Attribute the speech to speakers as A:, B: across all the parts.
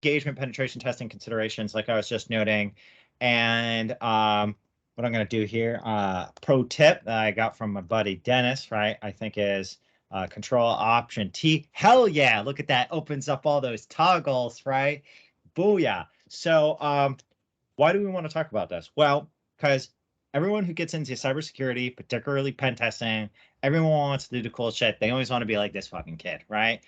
A: engagement penetration testing considerations, like I was just noting. And what I'm going to do here, pro tip that I got from my buddy Dennis, right? I think is Control Option T. Hell yeah! Look at that. Opens up all those toggles, right? Booyah. So why do we want to talk about this? Well, because everyone who gets into cybersecurity, particularly pen testing, everyone wants to do the cool shit. They always want to be like this fucking kid, right?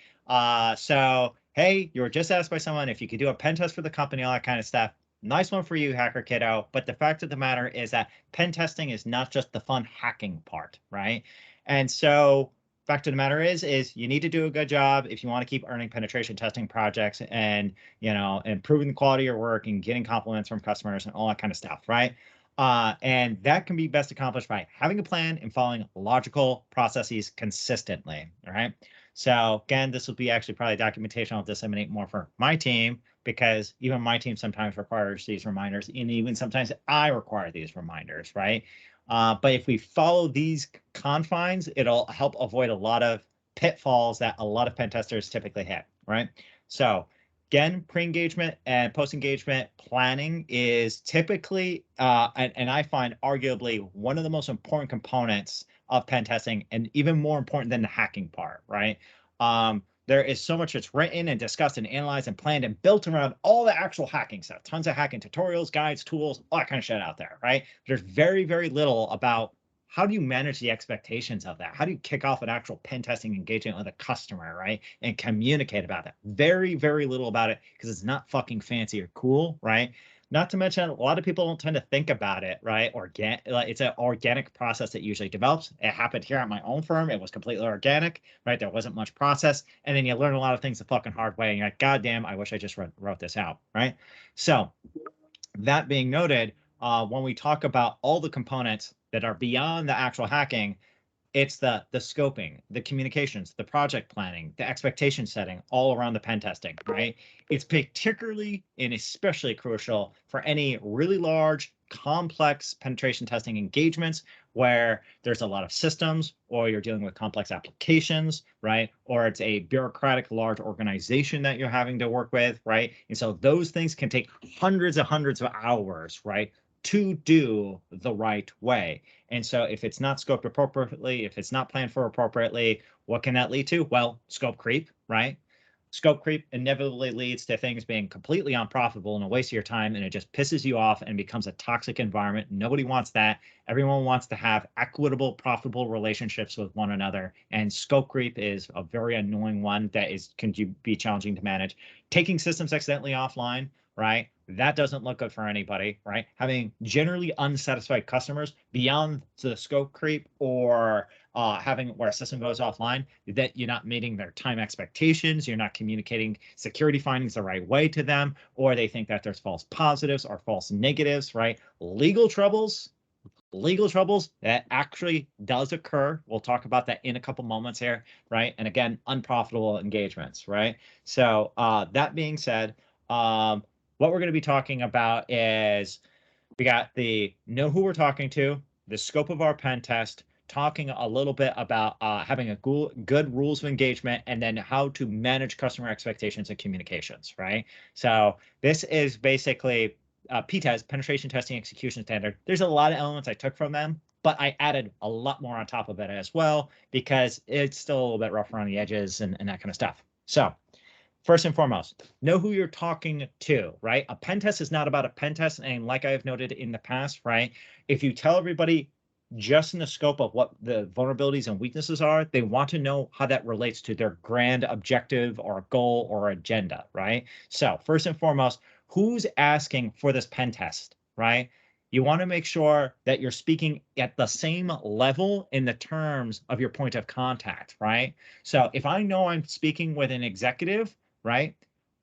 A: So hey, you were just asked by someone if you could do a pen test for the company, all that kind of stuff. Nice one for you, hacker kiddo. But the fact of the matter is that pen testing is not just the fun hacking part, right? And so fact of the matter is you need to do a good job if you want to keep earning penetration testing projects and, you know, improving the quality of your work and getting compliments from customers and all that kind of stuff, right? And that can be best accomplished by having a plan and following logical processes consistently, all right? So again, this will be actually probably documentation I'll disseminate more for my team, because even my team sometimes requires these reminders, and even sometimes I require these reminders, right? But if we follow these confines, it'll help avoid a lot of pitfalls that a lot of pen testers typically hit, right? So again, pre-engagement and post-engagement planning is typically, and I find arguably one of the most important components of pen testing, and even more important than the hacking part, right? There is so much that's written and discussed and analyzed and planned and built around all the actual hacking stuff. Tons of hacking tutorials, guides, tools, all that kind of shit out there, right? There's very, very little about how do you manage the expectations of that? How do you kick off an actual pen testing engagement with a customer, right? And communicate about that. Very, very little about it, because it's not fucking fancy or cool, right? Not to mention, a lot of people don't tend to think about it, right? It's an organic process that usually develops. It happened here at my own firm. It was completely organic, right? There wasn't much process. And then you learn a lot of things the fucking hard way. And you're like, God damn, I wish I just wrote this out, right? So that being noted, when we talk about all the components that are beyond the actual hacking, it's the scoping, the communications, the project planning, the expectation setting, all around the pen testing, right? It's particularly and especially crucial for any really large, complex penetration testing engagements where there's a lot of systems, or you're dealing with complex applications, right? Or it's a bureaucratic large organization that you're having to work with, right? And so those things can take hundreds of hours, right, to do the right way. And so if it's not scoped appropriately, if it's not planned for appropriately, what can that lead to? Well, scope creep, right? Scope creep inevitably leads to things being completely unprofitable and a waste of your time, and it just pisses you off and becomes a toxic environment. Nobody wants that. Everyone wants to have equitable, profitable relationships with one another, and scope creep is a very annoying one that can be challenging to manage. Taking systems accidentally offline, right? That doesn't look good for anybody, right? Having generally unsatisfied customers beyond the scope creep, or having where a system goes offline, that you're not meeting their time expectations, you're not communicating security findings the right way to them, or they think that there's false positives or false negatives, right? Legal troubles that actually does occur. We'll talk about that in a couple moments here, right? And again, unprofitable engagements, right? So that being said, what we're going to be talking about is we got the know who we're talking to, the scope of our pen test, talking a little bit about having a good rules of engagement, and then how to manage customer expectations and communications, right? So this is basically PTES, Penetration Testing Execution Standard. There's a lot of elements I took from them, but I added a lot more on top of it as well, because it's still a little bit rough around the edges and that kind of stuff. So first and foremost, know who you're talking to, right? A pen test is not about a pen test. And like I've noted in the past, right, if you tell everybody just in the scope of what the vulnerabilities and weaknesses are, they want to know how that relates to their grand objective or goal or agenda, right? So first and foremost, who's asking for this pen test, right? You want to make sure that you're speaking at the same level in the terms of your point of contact, right? So if I know I'm speaking with an executive, right,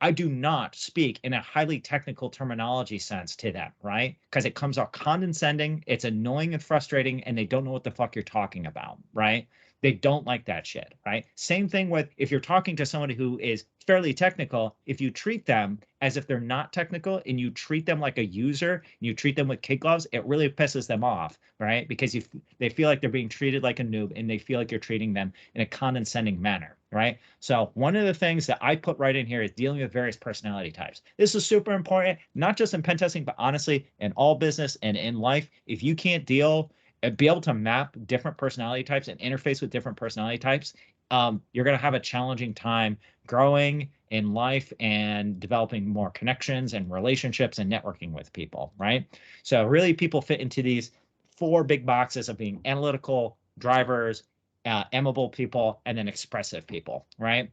A: I do not speak in a highly technical terminology sense to them, right? Because it comes out condescending, it's annoying and frustrating, and they don't know what the fuck you're talking about, right? They don't like that shit, right? Same thing with if you're talking to somebody who is fairly technical, if you treat them as if they're not technical and you treat them like a user, and you treat them with kid gloves, it really pisses them off, right? Because they feel like they're being treated like a noob, and they feel like you're treating them in a condescending manner. right? So one of the things that I put right in here is dealing with various personality types. This is super important, not just in pen testing, but honestly, in all business and in life. If you can't deal and be able to map different personality types and interface with different personality types, you're going to have a challenging time growing in life and developing more connections and relationships and networking with people, right? So really people fit into these 4 big boxes of being analytical, drivers, amiable people, and then expressive people, right?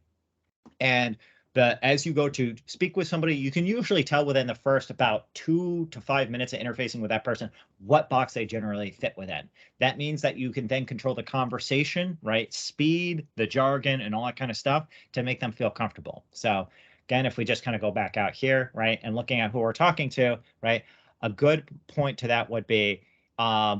A: And as you go to speak with somebody, you can usually tell within the first about 2 to 5 minutes of interfacing with that person what box they generally fit within. That means that you can then control the conversation, right? Speed, the jargon, and all that kind of stuff to make them feel comfortable. So again, if we just kind of go back out here, right, and looking at who we're talking to, right, a good point to that would be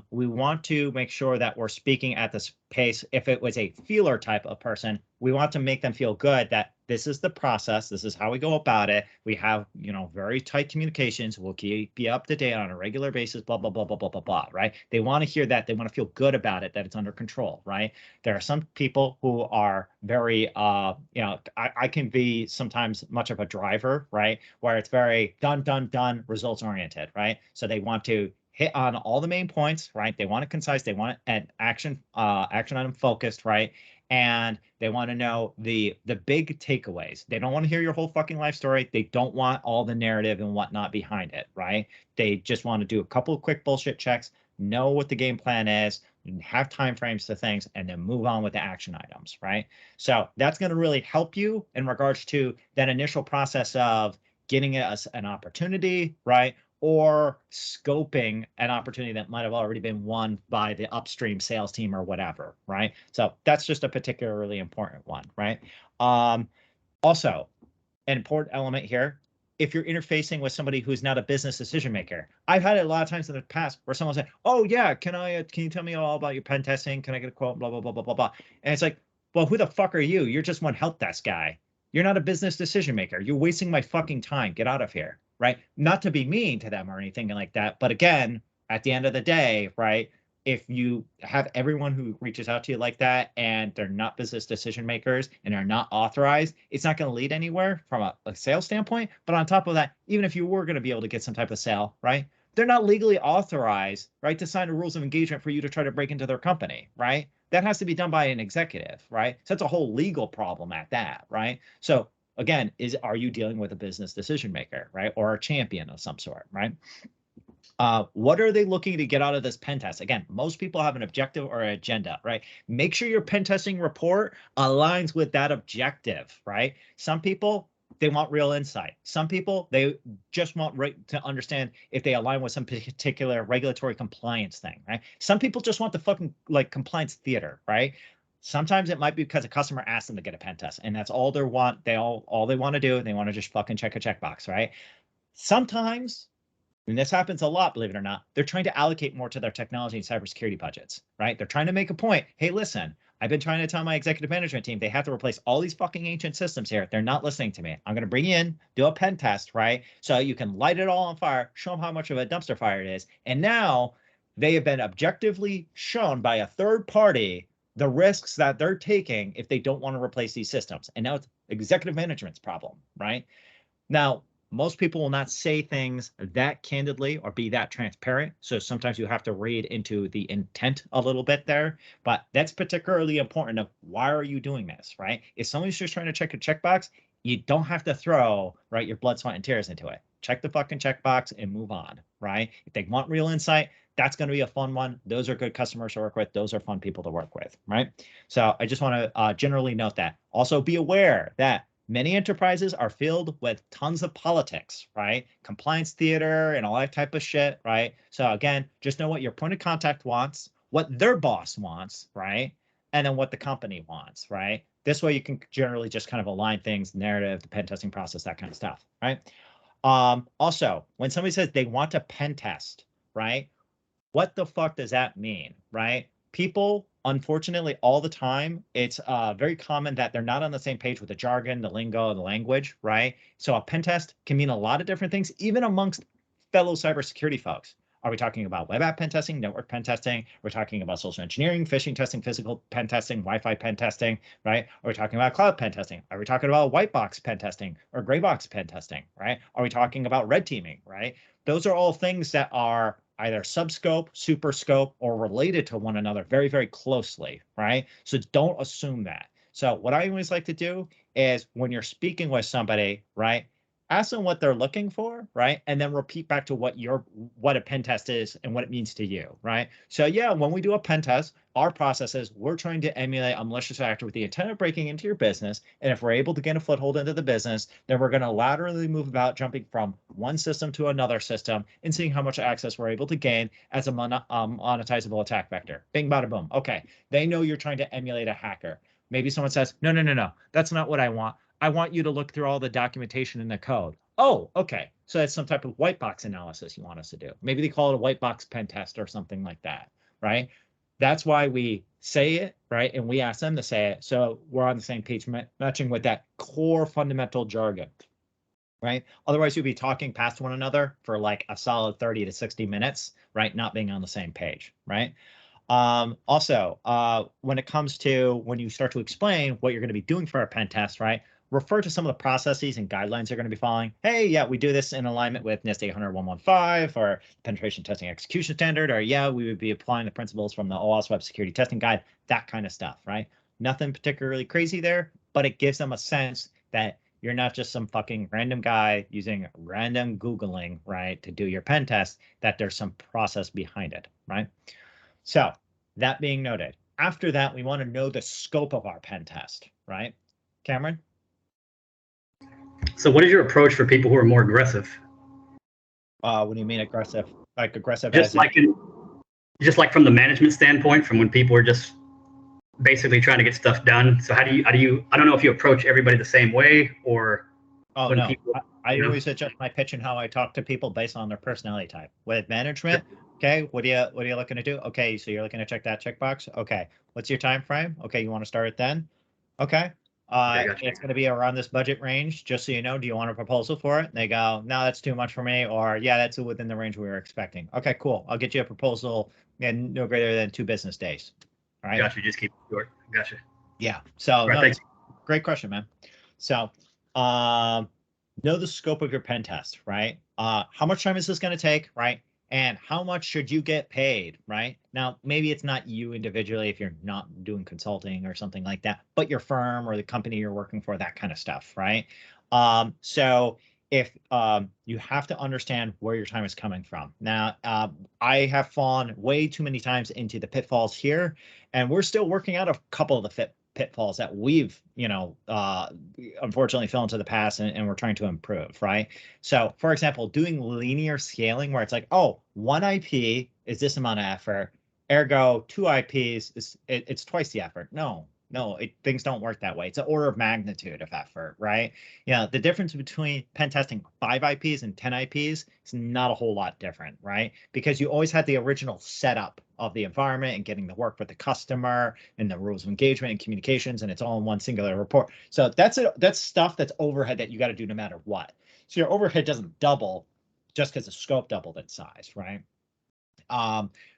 A: we want to make sure that we're speaking at this pace. If it was a feeler type of person, we want to make them feel good that this is the process. This is how we go about it. We have, very tight communications. We'll keep you up to date on a regular basis, blah, blah, blah, blah, blah, blah, blah, right? They want to hear that. They want to feel good about it, that it's under control, right? There are some people who are very, I can be sometimes much of a driver, right? Where it's very done, done, done, results oriented, right? So they want to hit on all the main points, right? They want it concise. They want it at action item focused, right? And they want to know the big takeaways. They don't want to hear your whole fucking life story. They don't want all the narrative and whatnot behind it, right? They just want to do a couple of quick bullshit checks, know what the game plan is, have time frames to things, and then move on with the action items, right? So that's going to really help you in regards to that initial process of getting us an opportunity, right? Or scoping an opportunity that might have already been won by the upstream sales team or whatever, right? So that's just a particularly important one, right? Also, an important element here, if you're interfacing with somebody who's not a business decision maker. I've had it a lot of times in the past where someone said, oh yeah, can you tell me all about your pen testing? Can I get a quote? Blah, blah, blah, blah, blah, blah. And it's like, well, who the fuck are you? You're just one help desk guy. You're not a business decision maker. You're wasting my fucking time. Get out of here, right? Not to be mean to them or anything like that. But again, at the end of the day, right, if you have everyone who reaches out to you like that and they're not business decision makers and are not authorized, it's not going to lead anywhere from a sales standpoint. But on top of that, even if you were going to be able to get some type of sale, right, they're not legally authorized, right, to sign the rules of engagement for you to try to break into their company, right? That has to be done by an executive, right? So that's a whole legal problem at that, right? So again, are you dealing with a business decision maker, right, or a champion of some sort, right? What are they looking to get out of this pen test? Again, most people have an objective or an agenda, right? Make sure your pen testing report aligns with that objective, right? Some people, they want real insight. Some people, they just want to understand if they align with some particular regulatory compliance thing, right? Some people just want the fucking compliance theater, right? Sometimes it might be because a customer asked them to get a pen test, and that's all they want. All they want to do, and they want to just fucking check a checkbox, right? Sometimes, and this happens a lot, believe it or not, they're trying to allocate more to their technology and cybersecurity budgets, right? They're trying to make a point. Hey, listen, I've been trying to tell my executive management team they have to replace all these fucking ancient systems here. They're not listening to me. I'm going to bring you in, do a pen test, right? So you can light it all on fire, show them how much of a dumpster fire it is. And now they have been objectively shown by a third party the risks that they're taking if they don't want to replace these systems. And now it's executive management's problem, right? Now, most people will not say things that candidly or be that transparent. So sometimes you have to read into the intent a little bit there, but that's particularly important of why are you doing this, right? If someone's just trying to check a checkbox, you don't have to throw, right, your blood, sweat, and tears into it. Check the fucking checkbox and move on, right? If they want real insight, that's going to be a fun one. Those are good customers to work with. Those are fun people to work with, right? So I just want to generally note that. Also be aware that many enterprises are filled with tons of politics, right? Compliance theater and all that type of shit, right? So again, just know what your point of contact wants, what their boss wants, right? And then what the company wants, right? This way you can generally just kind of align things, narrative, the pen testing process, that kind of stuff, right? Also, when somebody says they want to pen test, right? What the fuck does that mean, right? People, unfortunately, all the time, it's very common that they're not on the same page with the jargon, the lingo, the language, right? So a pen test can mean a lot of different things, even amongst fellow cybersecurity folks. Are we talking about web app pen testing, network pen testing? We're talking about social engineering, phishing testing, physical pen testing, Wi-Fi pen testing, right? Are we talking about cloud pen testing? Are we talking about white box pen testing or gray box pen testing, right? Are we talking about red teaming, right? Those are all things that are either subscope, super scope, or related to one another very, very closely, right? So don't assume that. So what I always like to do is when you're speaking with somebody, right, ask them what they're looking for, right? And then repeat back to what a pen test is and what it means to you, right? So yeah, when we do a pen test, our process is we're trying to emulate a malicious actor with the intent of breaking into your business. And if we're able to gain a foothold into the business, then we're going to laterally move about, jumping from one system to another system and seeing how much access we're able to gain as a monetizable attack vector. Bing, bada, boom. Okay, they know you're trying to emulate a hacker. Maybe someone says, no, no, no, no, that's not what I want. I want you to look through all the documentation in the code. Oh, okay. So that's some type of white box analysis you want us to do. Maybe they call it a white box pen test or something like that, right? That's why we say it, right? And we ask them to say it. So we're on the same page, matching with that core fundamental jargon, right? Otherwise, you'll be talking past one another for like a solid 30 to 60 minutes, right? Not being on the same page, right? Also, when it comes to when you start to explain what you're going to be doing for a pen test, right? Refer to some of the processes and guidelines you're going to be following. Hey, yeah, we do this in alignment with NIST 800-115 or penetration testing execution standard, or yeah, we would be applying the principles from the OWASP web security testing guide, that kind of stuff, right? Nothing particularly crazy there, but it gives them a sense that you're not just some fucking random guy using random Googling, right, to do your pen test, that there's some process behind it, right? So that being noted, after that, we want to know the scope of our pen test, right? Cameron?
B: So what is your approach for people who are more aggressive?
A: What do you mean aggressive? Like aggressive
B: Just
A: as
B: like just like from the management standpoint, from when people are just basically trying to get stuff done. So how do you I don't know if you approach everybody the same way, or
A: oh
B: when
A: no,
B: people
A: I always adjust my pitch and how I talk to people based on their personality type. With management, okay, what are you looking to do? Okay, so you're looking to check that checkbox. Okay, what's your time frame? Okay, you want to start it then? Okay.
B: Okay, gotcha.
A: It's going to be around this budget range, just so you know. Do you want a proposal for it? And they go, no, that's too much for me. Or, yeah, that's within the range we were expecting. Okay, cool. I'll get you a proposal in no greater than 2 business days. All right.
B: Gotcha. Just keep it short. Gotcha.
A: Yeah. So,
B: Right,
A: no,
B: thanks.
A: great question, man. So, know the scope of your pen test, right? How much time is this going to take, right? And how much should you get paid, right? Now, maybe it's not you individually if you're not doing consulting or something like that, but your firm or the company you're working for, that kind of stuff, right? So if you have to understand where your time is coming from. Now, I have fallen way too many times into the pitfalls here, and we're still working out a couple of the pitfalls that we've, unfortunately fell into the past, and we're trying to improve, right? So, for example, doing linear scaling where it's like, oh, one IP is this amount of effort, ergo 2 IPs it's twice the effort. No, things don't work that way. It's an order of magnitude of effort, right? The difference between pen testing 5 IPs and 10 IPs is not a whole lot different, right? Because you always had the original setup of the environment and getting the work with the customer and the rules of engagement and communications, and it's all in one singular report. So that's stuff that's overhead that you got to do no matter what. So your overhead doesn't double just because the scope doubled in size, right?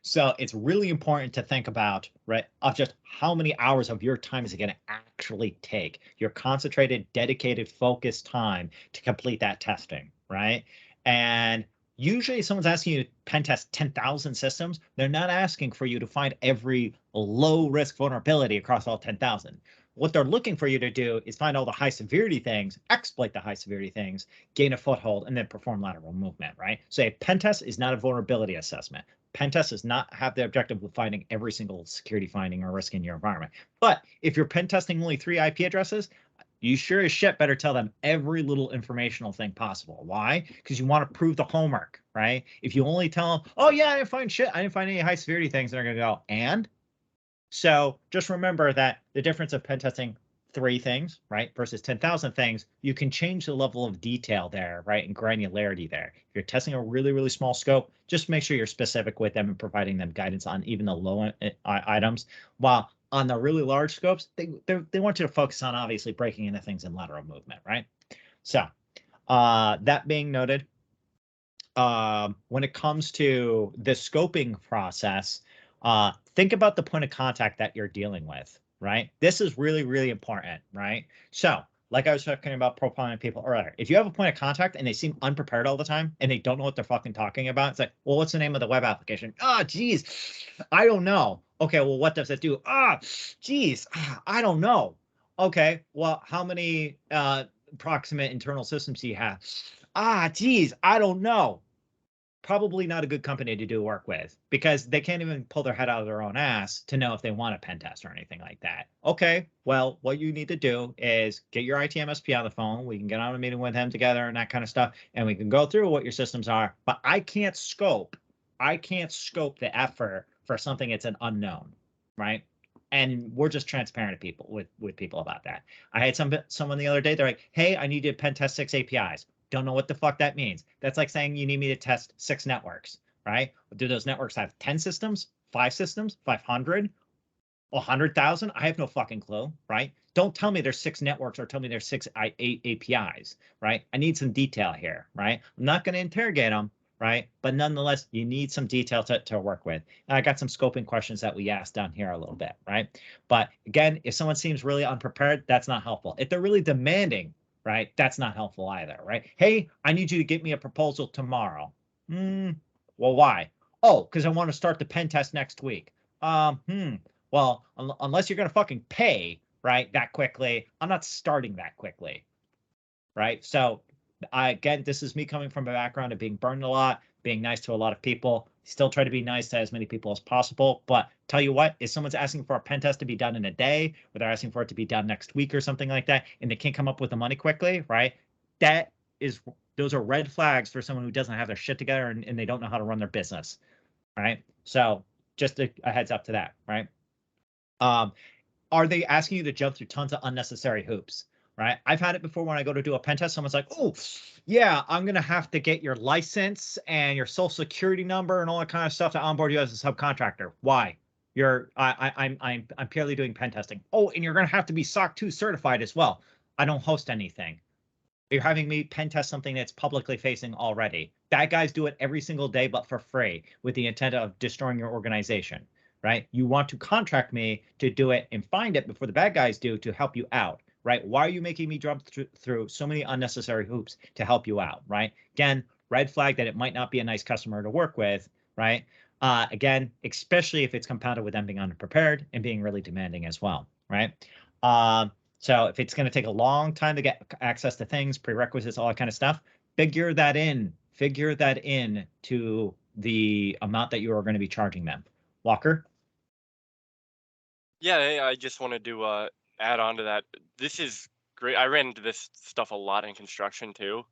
A: So it's really important to think about, right, of just how many hours of your time is it going to actually take, your concentrated, dedicated, focused time to complete that testing, right? And usually someone's asking you to pen test 10,000 systems. They're not asking for you to find every low risk vulnerability across all 10,000. What they're looking for you to do is find all the high severity things, exploit the high severity things, gain a foothold, and then perform lateral movement, right? So a pen test is not a vulnerability assessment. Pen test does not have the objective of finding every single security finding or risk in your environment. But if you're pen testing only 3 IP addresses, you sure as shit better tell them every little informational thing possible. Why? Because you want to prove the homework, right? If you only tell them, oh yeah, I didn't find shit, I didn't find any high severity things, they're going to go, and? So just remember that the difference of pen testing 3 things, right, versus 10,000 things, you can change the level of detail there, right, and granularity there. If you're testing a really, really small scope, just make sure you're specific with them and providing them guidance on even the low items. While on the really large scopes, they want you to focus on obviously breaking into things in lateral movement, right? So that being noted, when it comes to the scoping process, think about the point of contact that you're dealing with, right? This is really, really important, right? So, like I was talking about profiling people earlier, if you have a point of contact and they seem unprepared all the time and they don't know what they're fucking talking about, it's like, well, what's the name of the web application? Oh, geez, I don't know. Okay, well, what does it do? Geez, I don't know. Okay, well, how many approximate internal systems do you have? Geez, I don't know. Probably not a good company to do work with because they can't even pull their head out of their own ass to know if they want a pen test or anything like that. Okay, well, what you need to do is get your IT MSP on the phone. We can get on a meeting with him together and that kind of stuff, and we can go through what your systems are. But I can't scope the effort for something that's an unknown, right? And we're just transparent to people with people about that. I had someone the other day. They're like, "Hey, I need to pen test 6 APIs." Don't know what the fuck that means. That's like saying you need me to test 6 networks, right? Do those networks have 10 systems, 5 systems, 500, 100,000? I have no fucking clue, right? Don't tell me there's 6 networks or tell me there's 8 APIs, right? I need some detail here, right? I'm not going to interrogate them, right? But nonetheless, you need some detail to work with. And I got some scoping questions that we asked down here a little bit, right? But again, if someone seems really unprepared, that's not helpful. If they're really demanding, right? That's not helpful either, right? Hey, I need you to get me a proposal tomorrow. Well, why? Oh, because I want to start the pen test next week. Well, unless you're going to fucking pay, right, that quickly, I'm not starting that quickly, right? So, again, this is me coming from a background of being burned a lot, being nice to a lot of people. Still try to be nice to as many people as possible. But tell you what, if someone's asking for a pen test to be done in a day, or they're asking for it to be done next week or something like that, and they can't come up with the money quickly, right? Those are red flags for someone who doesn't have their shit together and they don't know how to run their business, right? So just a heads up to that, right? Are they asking you to jump through tons of unnecessary hoops? Right? I've had it before when I go to do a pen test. Someone's like, "Oh, yeah, I'm gonna have to get your license and your social security number and all that kind of stuff to onboard you as a subcontractor." Why? I'm purely doing pen testing. Oh, and you're gonna have to be SOC 2 certified as well. I don't host anything. You're having me pen test something that's publicly facing already. Bad guys do it every single day, but for free, with the intent of destroying your organization, right? You want to contract me to do it and find it before the bad guys do to help you out, right? Why are you making me jump through so many unnecessary hoops to help you out, right? Again, red flag that it might not be a nice customer to work with, right? Again, especially if it's compounded with them being unprepared and being really demanding as well, right? So if it's going to take a long time to get access to things, prerequisites, all that kind of stuff, figure that in to the amount that you are going to be charging them. Walker?
C: Yeah, hey, I just wanted to add on to that. This is great. I ran into this stuff a lot in construction too.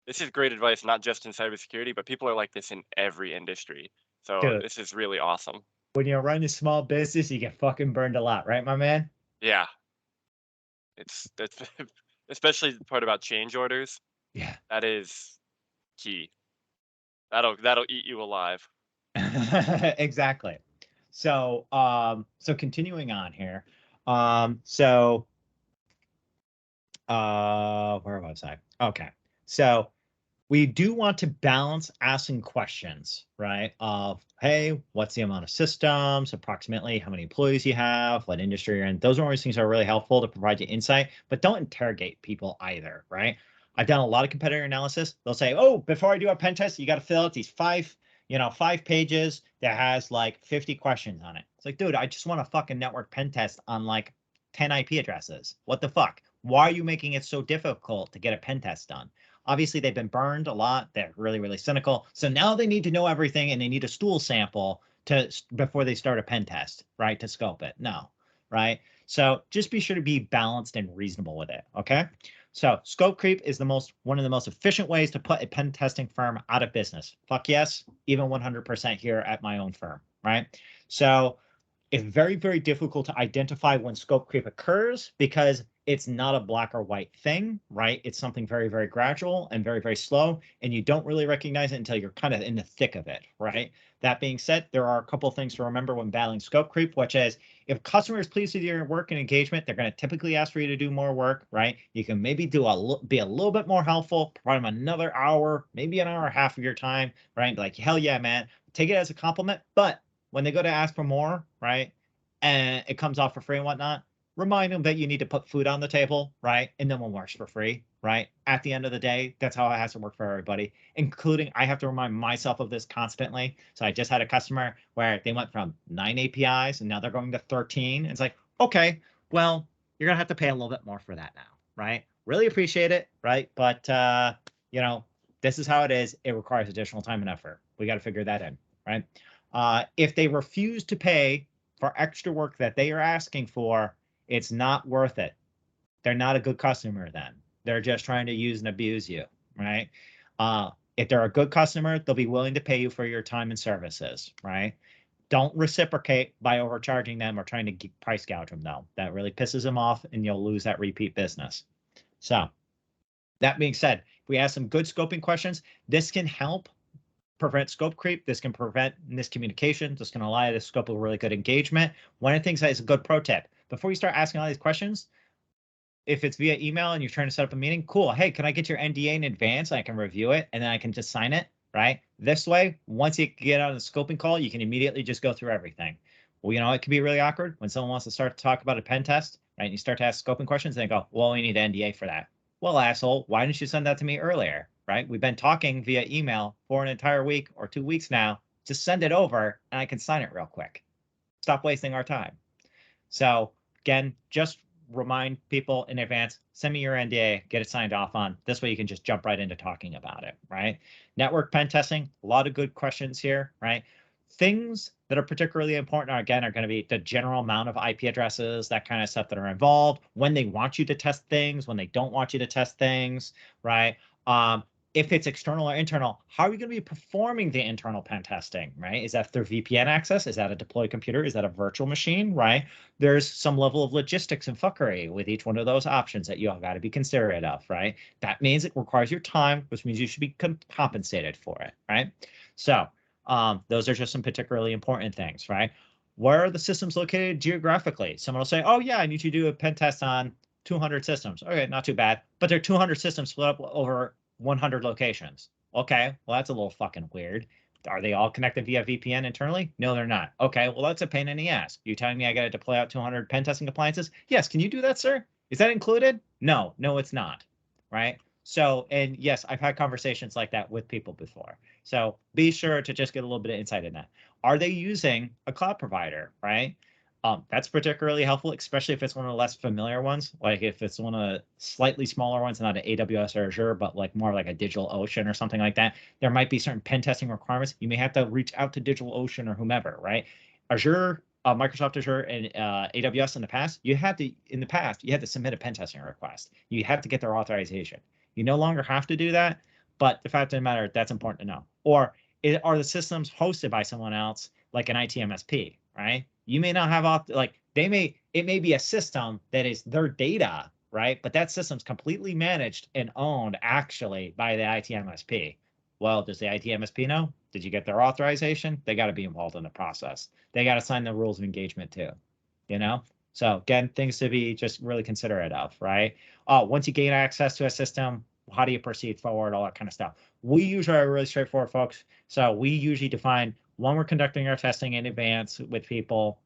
C: This is great advice, not just in cybersecurity, but people are like this in every industry. So
A: Dude,
C: this is really awesome.
A: when you're running a small business, you get fucking burned a lot, right, my man?
C: Yeah, that's especially the part about change orders.
A: Yeah.
C: That is key. That'll eat you alive.
A: Exactly. So continuing on here. So where was I? Okay. So we do want to balance asking questions, right? Of, hey, what's the amount of systems, approximately how many employees you have, what industry you're in. Those are always things that are really helpful to provide you insight, but don't interrogate people either, right? I've done a lot of competitor analysis. They'll say, oh, before I do a pen test, you got to fill out these 5 pages that has like 50 questions on it. It's like, dude, I just want a fucking network pen test on like 10 IP addresses. What the fuck? Why are you making it so difficult to get a pen test done? Obviously, they've been burned a lot. They're really, really cynical. So now they need to know everything and they need a stool sample before they start a pen test, right? To scope it. No, right? So just be sure to be balanced and reasonable with it. Okay. So scope creep is one of the most efficient ways to put a pen testing firm out of business. Fuck yes, even 100% here at my own firm, right? So it's very, very difficult to identify when scope creep occurs because it's not a black or white thing, right? It's something very, very gradual and very, very slow, and you don't really recognize it until you're kind of in the thick of it, right? That being said, there are a couple of things to remember when battling scope creep, which is if customer is pleased with your work and engagement, they're going to typically ask for you to do more work, right? You can maybe be a little bit more helpful, provide them another hour, maybe an hour and a half of your time, right? Like, hell yeah, man, take it as a compliment. But when they go to ask for more, right, and it comes off for free and whatnot, remind them that you need to put food on the table, right? And no one works for free, right? At the end of the day, that's how it has to work for everybody, including I have to remind myself of this constantly. So I just had a customer where they went from 9 APIs and now they're going to 13. It's like, okay, well, you're gonna have to pay a little bit more for that now, right? Really appreciate it, right? But you know, this is how it is. It requires additional time and effort. We got to figure that in, right? If they refuse to pay for extra work that they are asking for, it's not worth it. They're not a good customer then. They're just trying to use and abuse you, right? If they're a good customer, they'll be willing to pay you for your time and services, right? Don't reciprocate by overcharging them or trying to price gouge them, though. That really pisses them off and you'll lose that repeat business. So that being said, if we ask some good scoping questions, this can help prevent scope creep. This can prevent miscommunication. This can allow you to scope a really good engagement. One of the things that is a good pro tip, before you start asking all these questions, if it's via email and you're trying to set up a meeting, cool. Hey, can I get your NDA in advance? I can review it and then I can just sign it, right? This way, once you get on the scoping call, you can immediately just go through everything. Well, you know, it can be really awkward when someone wants to start to talk about a pen test, right? And you start to ask scoping questions and they go, well, we need an NDA for that. Well, asshole, why didn't you send that to me earlier, right? We've been talking via email for an entire week or 2 weeks now. Just send it over and I can sign it real quick. Stop wasting our time. So again, just remind people in advance, send me your NDA, get it signed off on. This way you can just jump right into talking about it, right? Network pen testing, a lot of good questions here, right? Things that are particularly important are going to be the general amount of IP addresses, that kind of stuff that are involved, when they want you to test things, when they don't want you to test things, right? If it's external or internal, how are you going to be performing the internal pen testing, right? Is that through VPN access? Is that a deployed computer? Is that a virtual machine, right? There's some level of logistics and fuckery with each one of those options that you all got to be considerate of, right? That means it requires your time, which means you should be compensated for it, right? So those are just some particularly important things, right? Where are the systems located geographically? Someone will say, oh yeah, I need you to do a pen test on 200 systems. Okay, not too bad. But there are 200 systems split up over 100 locations. Okay, well, that's a little fucking weird. Are they all connected via VPN internally? No, they're not. Okay, well, that's a pain in the ass. You telling me I got to deploy out 200 pen testing appliances? Yes, can you do that, sir? Is that included? No, it's not, right? So, and yes, I've had conversations like that with people before. So be sure to just get a little bit of insight in that. Are they using a cloud provider, right? That's particularly helpful, especially if it's one of the less familiar ones. Like if it's one of the slightly smaller ones, not an AWS or Azure, but like more like a DigitalOcean or something like that. There might be certain pen testing requirements. You may have to reach out to DigitalOcean or whomever, right? Azure, Microsoft Azure, and AWS in the past, you had to submit a pen testing request. You had to get their authorization. You no longer have to do that, but the fact of the matter, that's important to know. Or are the systems hosted by someone else, like an ITMSP, right? You may not have it may be a system that is their data, right? But that system's completely managed and owned actually by the ITMSP. Well, does the ITMSP know? Did you get their authorization? They got to be involved in the process. They got to sign the rules of engagement too, you know? So again, things to be just really considerate of, right? Once you gain access to a system, how do you proceed forward, all that kind of stuff. We usually are really straightforward, folks. So we usually define when we're conducting our testing in advance with people.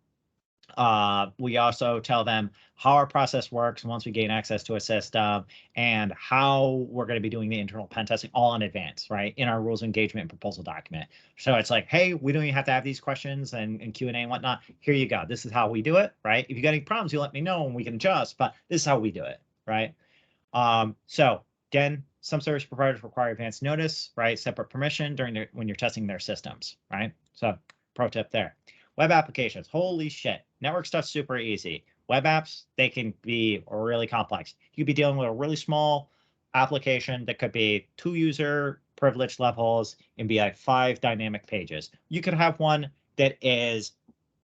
A: We also tell them how our process works once we gain access to a system and how we're going to be doing the internal pen testing all in advance, right? In our rules of engagement and proposal document. So it's like, hey, we don't even have to have these questions and Q&A and whatnot. Here you go. This is how we do it, right? If you got any problems, you let me know and we can adjust, but this is how we do it, right? So again, some service providers require advance notice, right? Separate permission when you're testing their systems, right? So pro tip there. Web applications, holy shit. Network stuff's super easy. Web apps, they can be really complex. You could be dealing with a really small application that could be 2 user privilege levels and be like 5 dynamic pages. You could have one that is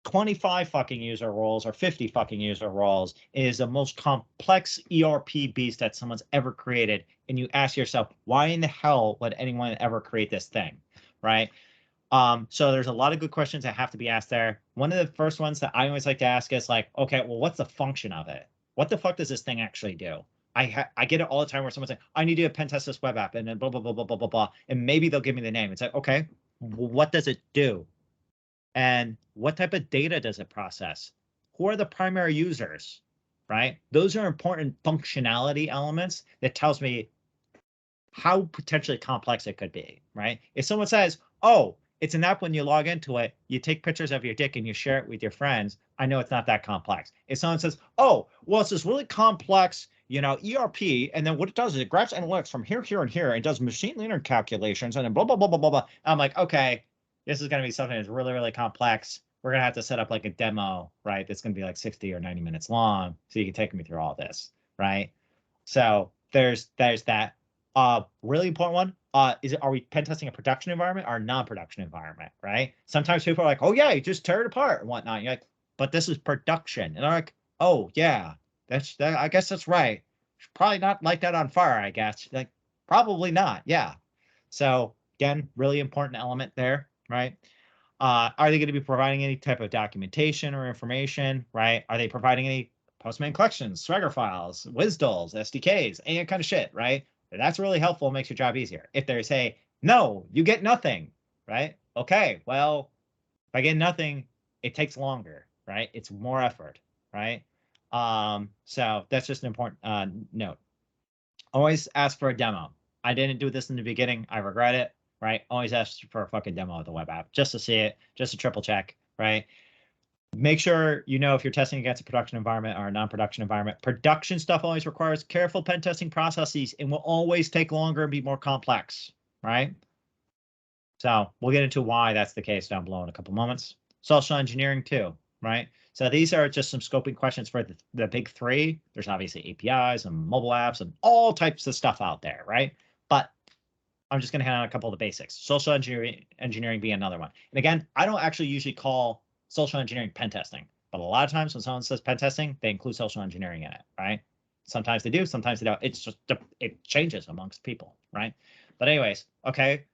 A: 25 fucking user roles or 50 fucking user roles is the most complex ERP beast that someone's ever created. And you ask yourself, why in the hell would anyone ever create this thing, right? So there's a lot of good questions that have to be asked there. One of the first ones that I always like to ask is like, okay, well, what's the function of it? What the fuck does this thing actually do? I get it all the time where someone's like, I need to pen test this web app, and then blah, blah, blah, blah, blah, blah, blah. And maybe they'll give me the name. It's like, okay, well, what does it do? And what type of data does it process? Who are the primary users, right? Those are important functionality elements that tells me how potentially complex it could be, right? If someone says, oh, it's an app when you log into it, you take pictures of your dick and you share it with your friends, I know it's not that complex. If someone says, oh, well, it's this really complex, ERP, and then what it does is it grabs analytics from here, here, and here, and does machine learning calculations, and then blah, blah, blah, blah, blah, blah. I'm like, okay, this is going to be something that's really, really complex. We're going to have to set up like a demo, right? That's going to be like 60 or 90 minutes long, so you can take me through all this, right? So there's that. Really important one. Are we pen testing a production environment or a non-production environment, right? Sometimes people are like, oh yeah, you just tear it apart and whatnot. You're like, but this is production. And they're like, oh yeah, I guess that's right. Should probably not light that on fire, I guess. Like, probably not. Yeah. So again, really important element there, right? Are they going to be providing any type of documentation or information, right? Are they providing any Postman collections, Swagger files, WSDLs, SDKs, any kind of shit, right? That's really helpful, makes your job easier. If they say, no, you get nothing, right? Okay, well, if I get nothing, it takes longer, right? It's more effort, right? So that's just an important note. Always ask for a demo. I didn't do this in the beginning. I regret it, right? Always ask for a fucking demo of the web app just to see it, just to triple check, right? Make sure you know if you're testing against a production environment or a non-production environment. Production stuff always requires careful pen testing processes and will always take longer and be more complex, right? So we'll get into why that's the case down below in a couple moments. Social engineering too, right? So these are just some scoping questions for the big three. There's obviously APIs and mobile apps and all types of stuff out there, right? But I'm just going to hit on a couple of the basics. Social engineering being another one. And again, I don't actually usually call social engineering pen testing, but a lot of times when someone says pen testing, they include social engineering in it, right? Sometimes they do, sometimes they don't. It's just, it changes amongst people, right? But anyways, okay.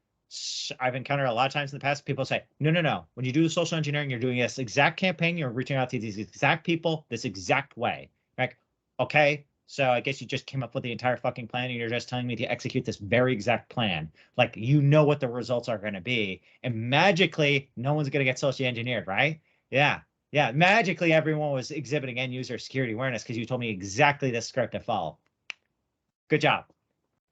A: I've encountered a lot of times in the past, people say, no. When you do social engineering, you're doing this exact campaign, you're reaching out to these exact people this exact way. Like, okay, so I guess you just came up with the entire fucking plan and you're just telling me to execute this very exact plan. Like, you know what the results are going to be. And magically, no one's going to get socially engineered, right? Yeah. Magically, everyone was exhibiting end user security awareness because you told me exactly the script to follow. Good job.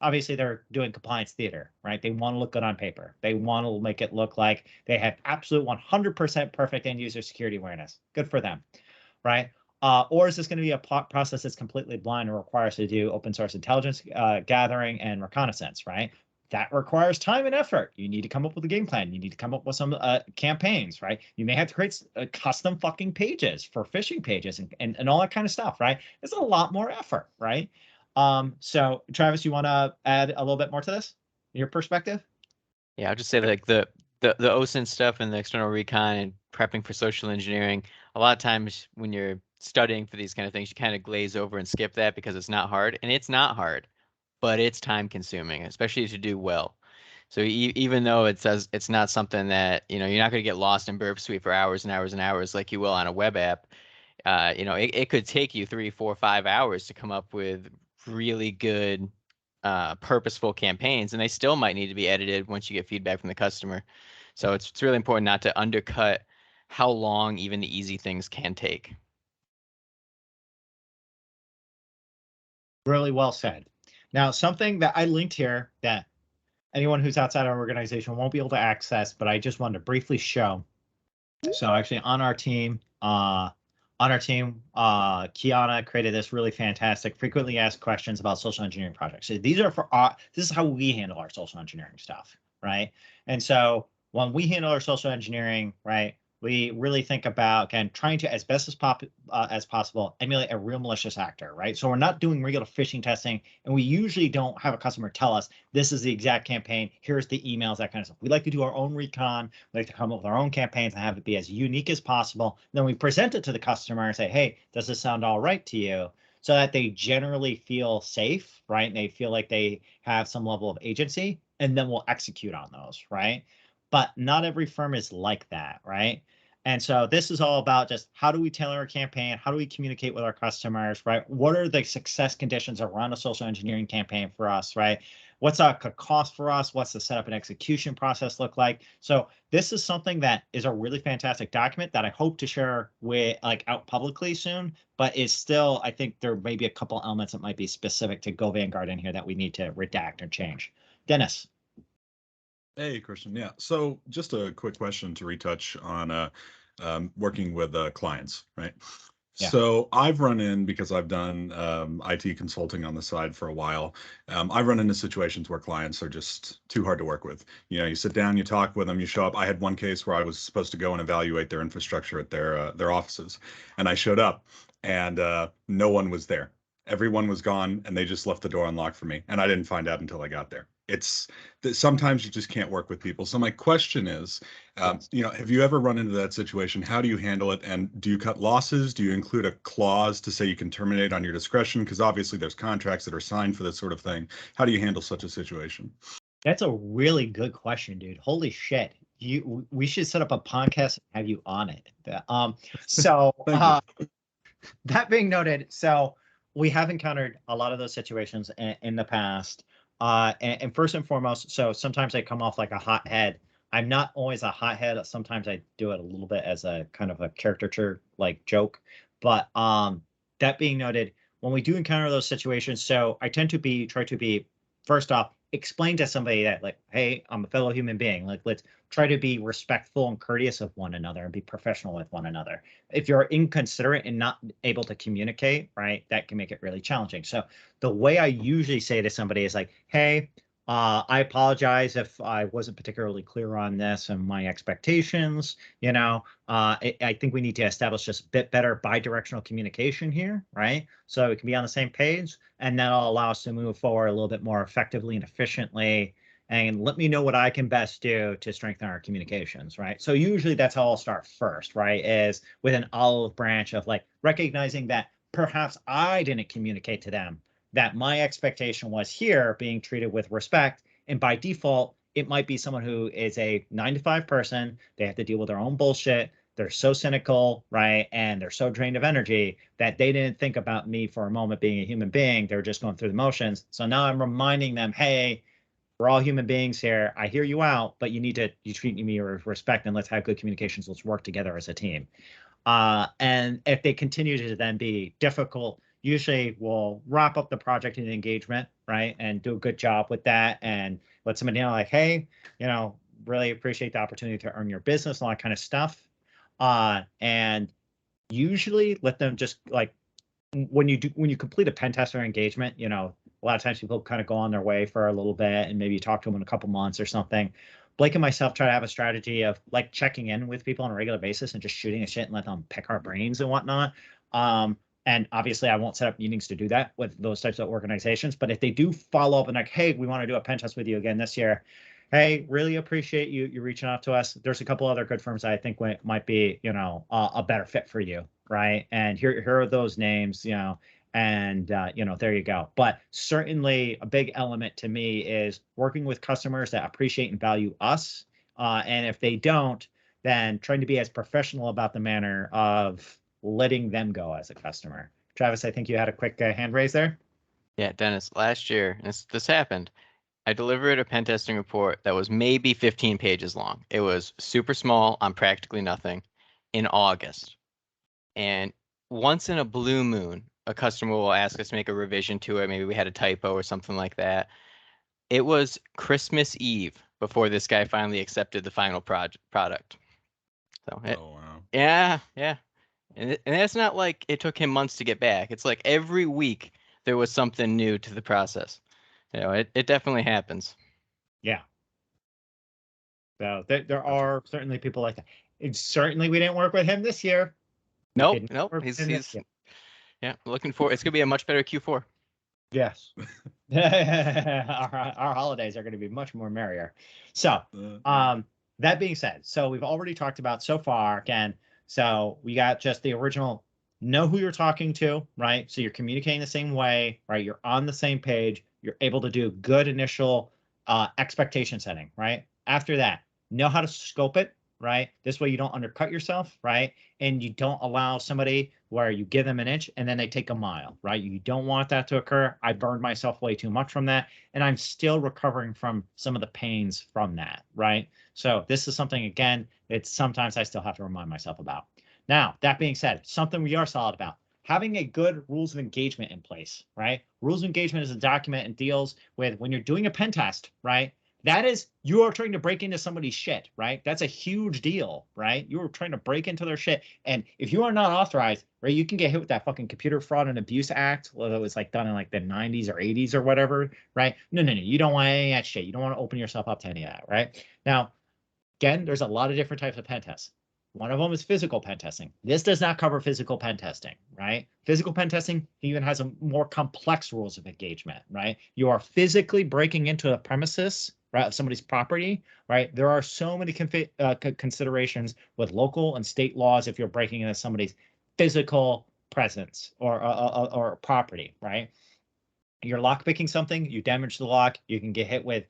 A: Obviously, they're doing compliance theater, right? They want to look good on paper. They want to make it look like they have absolute 100% perfect end user security awareness. Good for them, right? Or is this going to be a process that's completely blind and requires to do open source intelligence gathering and reconnaissance, right? That requires time and effort. You need to come up with a game plan. You need to come up with some campaigns, right? You may have to create custom fucking pages for phishing pages and all that kind of stuff, right? It's a lot more effort, right? So Travis, you want to add a little bit more to this, your perspective?
D: Yeah, I'll just say like the OSINT stuff and the external recon and prepping for social engineering. A lot of times when you're studying for these kind of things, you kind of glaze over and skip that because it's not hard, and it's not hard, but it's time consuming, especially to do well. So even though it says it's not something that, you're not going to get lost in Burp Suite for hours and hours and hours like you will on a web app. It could take you 3, 4, 5 hours to come up with really good purposeful campaigns, and they still might need to be edited once you get feedback from the customer. So it's really important not to undercut how long even the easy things can take.
A: Really well said. Now, something that I linked here that anyone who's outside our organization won't be able to access, but I just wanted to briefly show. So actually on our team, Kiana created this really fantastic frequently asked questions about social engineering projects. So these are this is how we handle our social engineering stuff, right? And so when we handle our social engineering, right, we really think about, again, trying to, as best as possible, emulate a real malicious actor, right? So we're not doing regular phishing testing, and we usually don't have a customer tell us this is the exact campaign, here's the emails, that kind of stuff. We like to do our own recon, we like to come up with our own campaigns and have it be as unique as possible. Then we present it to the customer and say, hey, does this sound all right to you? So that they generally feel safe, right? And they feel like they have some level of agency, and then we'll execute on those, right? But not every firm is like that, right? And so this is all about just how do we tailor a campaign? How do we communicate with our customers, right? What are the success conditions around a social engineering campaign for us, right? What's a cost for us? What's the setup and execution process look like? So this is something that is a really fantastic document that I hope to share with out publicly soon, but is still, I think there may be a couple elements that might be specific to Go Vanguard in here that we need to redact or change. Dennis.
E: Hey, Christian. Yeah. So just a quick question to retouch on working with clients, right?
A: Yeah.
E: So I've run in, because I've done IT consulting on the side for a while. I've run into situations where clients are just too hard to work with. You sit down, you talk with them, you show up. I had one case where I was supposed to go and evaluate their infrastructure at their offices, and I showed up, and no one was there. Everyone was gone, and they just left the door unlocked for me, and I didn't find out until I got there. It's that sometimes you just can't work with people. So my question is, have you ever run into that situation? How do you handle it? And do you cut losses? Do you include a clause to say you can terminate on your discretion? Because obviously there's contracts that are signed for this sort of thing. How do you handle such a situation?
A: That's a really good question, dude. Holy shit. We should set up a podcast and have you on it. So that being noted, so we have encountered a lot of those situations in the past. And first and foremost, so sometimes I come off like a hothead. I'm not always a hothead. Sometimes I do it a little bit as a kind of a caricature like joke. But that being noted, when we do encounter those situations, so I tend to try to be, first off, explain to somebody that, like, hey, I'm a fellow human being. Like, let's try to be respectful and courteous of one another and be professional with one another. If you're inconsiderate and not able to communicate, right, that can make it really challenging. So the way I usually say to somebody is like, hey, I apologize if I wasn't particularly clear on this and my expectations. I think we need to establish just a bit better bi-directional communication here, right? So we can be on the same page, and that'll allow us to move forward a little bit more effectively and efficiently. And let me know what I can best do to strengthen our communications, right? So usually that's how I'll start first, right? Is with an olive branch of like recognizing that perhaps I didn't communicate to them that my expectation was here being treated with respect. And by default, it might be someone who is a 9 to 5 person. They have to deal with their own bullshit. They're so cynical, right? And they're so drained of energy that they didn't think about me for a moment being a human being. They're just going through the motions. So now I'm reminding them, hey, we're all human beings here. I hear you out, but you treat me with respect, and let's have good communications. Let's work together as a team. And if they continue to then be difficult, usually we'll wrap up the project and engagement, right? And do a good job with that and let somebody know, like, hey, really appreciate the opportunity to earn your business, all that kind of stuff. And usually let them just, like, when you complete a pen tester engagement, a lot of times people kind of go on their way for a little bit and maybe you talk to them in a couple months or something. Blake and myself try to have a strategy of like checking in with people on a regular basis and just shooting a shit and let them pick our brains and whatnot. And obviously I won't set up meetings to do that with those types of organizations, but if they do follow up and like, hey, we want to do a pen test with you again this year. Hey, really appreciate you reaching out to us. There's a couple other good firms that I think might be, a better fit for you, right? And here are those names, and there you go. But certainly a big element to me is working with customers that appreciate and value us. And if they don't, then trying to be as professional about the manner of letting them go as a customer. Travis, I think you had a quick hand raise there.
D: Yeah, Dennis, last year, this happened. I delivered a pen testing report that was maybe 15 pages long. It was super small on practically nothing in August. And once in a blue moon, a customer will ask us to make a revision to it. Maybe we had a typo or something like that. It was Christmas Eve before this guy finally accepted the final product. So
E: oh, wow.
D: Yeah. And that's not like it took him months to get back. It's like every week there was something new to the process. It definitely happens.
A: Yeah. So there are certainly people like that. certainly we didn't work with him this year. We
D: Nope,
A: did not
D: nope.
A: work with him this year.
D: Yeah, looking for it's gonna be a much better Q4.
A: Yes. our holidays are going to be much more merrier. So, that being said, so we've already talked about so far, again, so we got just the original, know who you're talking to, right? So you're communicating the same way, right? You're on the same page. You're able to do good initial expectation setting, right? After that, know how to scope it, right? This way you don't undercut yourself, right? And you don't allow somebody where you give them an inch and then they take a mile, right? You don't want that to occur. I burned myself way too much from that, and I'm still recovering from some of the pains from that, right? So this is something, again, it's sometimes I still have to remind myself about. Now, that being said, something we are solid about, having a good rules of engagement in place, right? Rules of engagement is a document and deals with when you're doing a pen test, right? That is, you are trying to break into somebody's shit, right? That's a huge deal, right? You are trying to break into their shit. And if you are not authorized, right, you can get hit with that fucking Computer Fraud and Abuse Act, whether it was like done in like the 90s or 80s or whatever, right? No. You don't want any of that shit. You don't want to open yourself up to any of that, right? Now, again, there's a lot of different types of pen tests. One of them is physical pen testing. This does not cover physical pen testing, right? Physical pen testing even has a more complex rules of engagement, right? You are physically breaking into a premises, right, of somebody's property, right? There are so many considerations with local and state laws if you're breaking into somebody's physical presence or property, right? You're lockpicking something, you damage the lock, you can get hit with,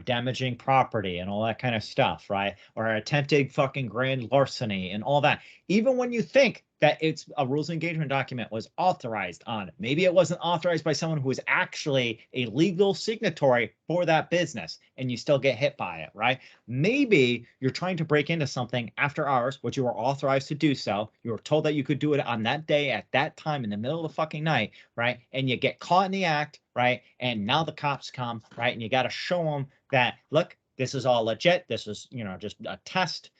A: damaging property and all that kind of stuff, right? Or attempted fucking grand larceny and all that. Even when you think that it's a rules of engagement document was authorized on, maybe it wasn't authorized by someone who is actually a legal signatory for that business, and you still get hit by it, right? Maybe you're trying to break into something after hours, which you were authorized to do so. You were told that you could do it on that day at that time in the middle of the fucking night, right? And you get caught in the act, right? And now the cops come, right? And you got to show them that, look, this is all legit. This is, just a test,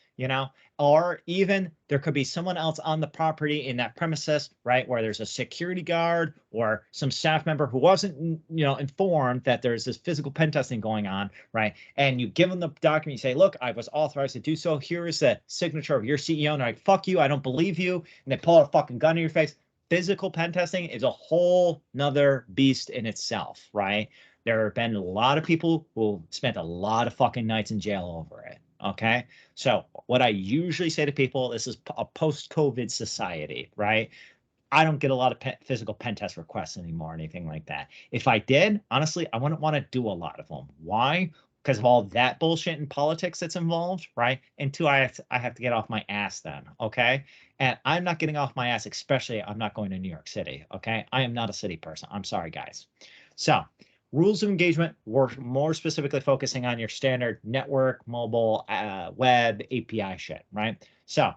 A: or even there could be someone else on the property in that premises, right? Where there's a security guard or some staff member who wasn't, informed that there's this physical pen testing going on, right? And you give them the document, you say, look, I was authorized to do so. Here is the signature of your CEO. And they're like, fuck you, I don't believe you. And they pull out a fucking gun in your face. Physical pen testing is a whole nother beast in itself, right? There have been a lot of people who spent a lot of fucking nights in jail over it. Okay. So what I usually say to people, this is a post-COVID society, right? I don't get a lot of physical pen test requests anymore, or anything like that. If I did, honestly, I wouldn't want to do a lot of them. Why? Because of all that bullshit in politics that's involved, right? And two, I have to get off my ass then, okay? And I'm not getting off my ass, especially I'm not going to New York City, okay? I am not a city person. I'm sorry, guys. So rules of engagement, we're more specifically focusing on your standard network, mobile, web, API shit, right? So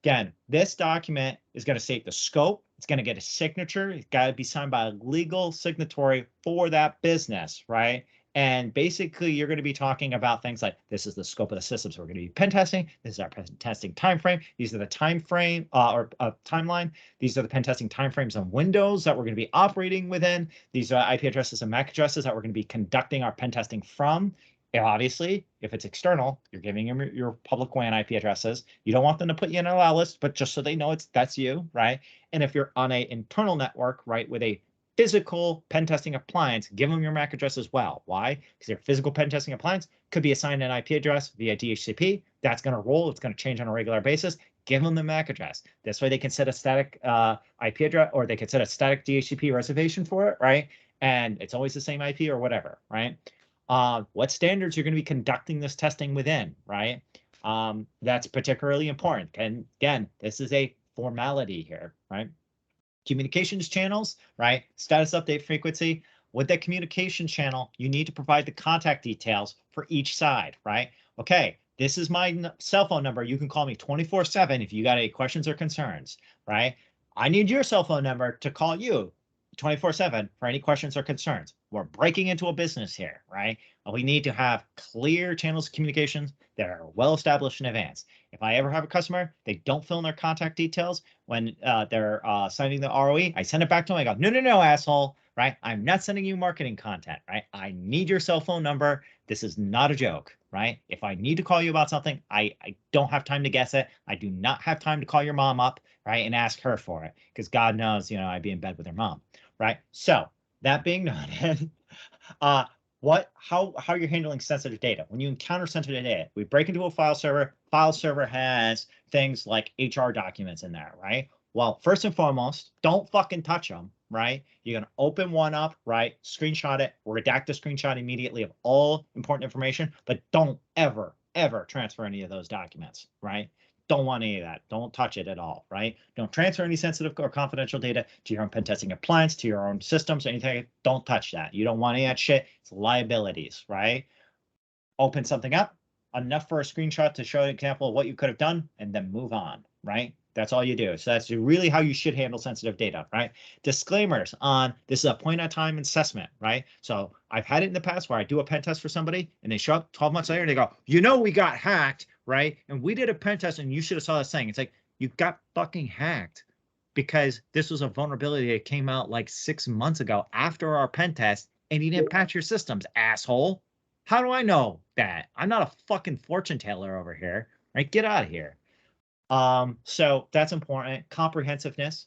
A: again, this document is going to state the scope. It's going to get a signature. It's got to be signed by a legal signatory for that business, right? And basically, you're going to be talking about things like, this is the scope of the systems we're going to be pen testing. This is our pen testing timeframe. These are the timeframe or timeline. These are the pen testing timeframes on Windows that we're going to be operating within. These are IP addresses and MAC addresses that we're going to be conducting our pen testing from. And obviously, if it's external, you're giving them your public WAN IP addresses. You don't want them to put you in an allow list, but just so they know that's you, right? And if you're on an internal network, right, with a physical pen testing appliance, give them your MAC address as well. Why? Because your physical pen testing appliance could be assigned an IP address via DHCP. That's going to roll. It's going to change on a regular basis. Give them the MAC address. This way they can set a static IP address, or they can set a static DHCP reservation for it, right? And it's always the same IP or whatever, right? What standards you're going to be conducting this testing within, right? That's particularly important. And again, this is a formality here, right? Communications channels, right? Status update frequency. With that communication channel, you need to provide the contact details for each side, right? Okay, this is my cell phone number. You can call me 24/7 if you got any questions or concerns, right? I need your cell phone number to call you 24/7 for any questions or concerns. We're breaking into a business here, right? We need to have clear channels of communications that are well established in advance. If I ever have a customer, they don't fill in their contact details when they're signing the ROE, I send it back to them. I go, no, asshole, right? I'm not sending you marketing content, right? I need your cell phone number. This is not a joke, right? right? If I need to call you about something, I don't have time to guess it. I do not have time to call your mom up, right, and ask her for it, because God knows, I'd be in bed with her mom, right? So that being noted, how you're handling sensitive data. When you encounter sensitive data, we break into a file server. File server has things like HR documents in there, right? Well, first and foremost, don't fucking touch them, right? You're gonna open one up, right? Screenshot it, redact the screenshot immediately of all important information, but don't ever, ever transfer any of those documents, right? Don't want any of that. Don't touch it at all, right? Don't transfer any sensitive or confidential data to your own pen testing appliance, to your own systems, anything. Don't touch that. You don't want any of that shit. It's liabilities, right? Open something up, enough for a screenshot to show an example of what you could have done, and then move on, right? That's all you do. So that's really how you should handle sensitive data, right? Disclaimers on this is a point of time assessment, right? So I've had it in the past where I do a pen test for somebody and they show up 12 months later and they go, we got hacked, right? And we did a pen test and you should have saw this thing. It's like, you got fucking hacked because this was a vulnerability that came out like 6 months ago after our pen test and you didn't patch your systems, asshole. How do I know that? I'm not a fucking fortune teller over here, right? Get out of here. So that's important. Comprehensiveness.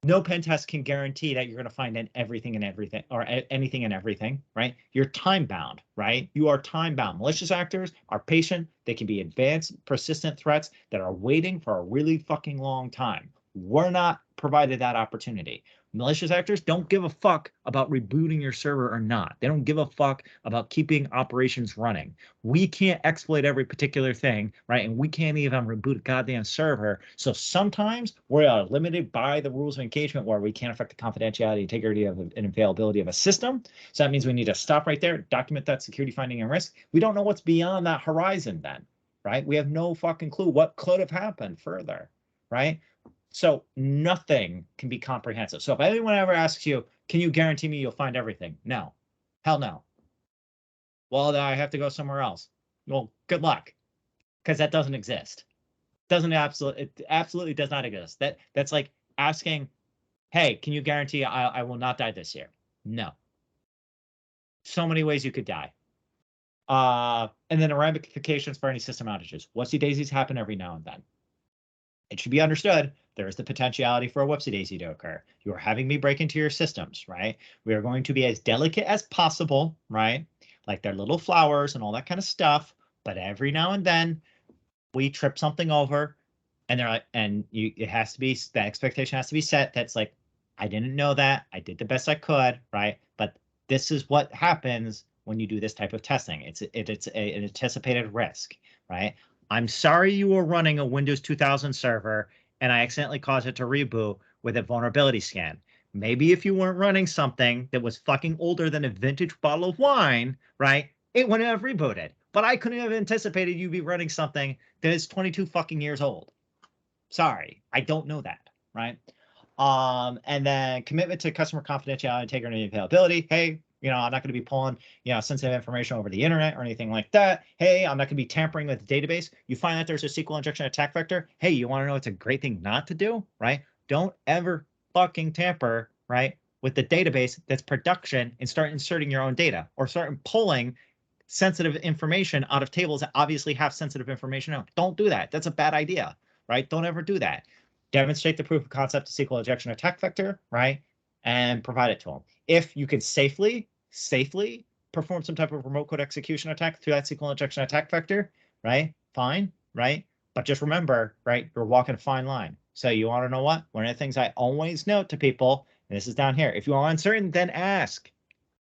A: No pen test can guarantee that you're going to find everything and everything, or anything and everything, right? You're time bound, right? You are time bound. Malicious actors are patient. They can be advanced, persistent threats that are waiting for a really fucking long time. We're not provided that opportunity. Malicious actors don't give a fuck about rebooting your server or not. They don't give a fuck about keeping operations running. We can't exploit every particular thing, right? And we can't even reboot a goddamn server. So sometimes we are limited by the rules of engagement where we can't affect the confidentiality, integrity of and availability of a system. So that means we need to stop right there, document that security finding and risk. We don't know what's beyond that horizon then, right? We have no fucking clue what could have happened further, right? So nothing can be comprehensive. So if anyone ever asks you, can you guarantee me you'll find everything? No. Hell no. Well, then I have to go somewhere else. Well, good luck, because that doesn't exist. It absolutely does not exist. That's like asking, hey, can you guarantee I will not die this year? No. So many ways you could die. And then the ramifications for any system outages. Whoopsie daisies happen every now and then. It should be understood there is the potentiality for a whoopsie daisy to occur. You are having me break into your systems, right? We are going to be as delicate as possible, right? Like they're little flowers and all that kind of stuff. But every now and then we trip something over, and they're like, it has to be, that expectation has to be set. That's like, I didn't know that. I did the best I could, right? But this is what happens when you do this type of testing. It's an anticipated risk, right? I'm sorry you were running a Windows 2000 server and I accidentally caused it to reboot with a vulnerability scan. Maybe if you weren't running something that was fucking older than a vintage bottle of wine, right, it wouldn't have rebooted. But I couldn't have anticipated you'd be running something that is 22 fucking years old. Sorry, I don't know that, right? And then commitment to customer confidentiality, integrity, and availability. Hey, I'm not going to be pulling, sensitive information over the internet or anything like that. Hey, I'm not going to be tampering with the database. You find that there's a SQL injection attack vector. Hey, you want to know it's a great thing not to do, right? Don't ever fucking tamper, right, with the database that's production and start inserting your own data or start pulling sensitive information out of tables that obviously have sensitive information out. Don't do that. That's a bad idea, right? Don't ever do that. Demonstrate the proof of concept to SQL injection attack vector, right? And provide it to them. If you can safely perform some type of remote code execution attack through that SQL injection attack vector, right? Fine, right? But just remember, right, you're walking a fine line. So you want to know what? One of the things I always note to people, and this is down here, if you are uncertain, then ask.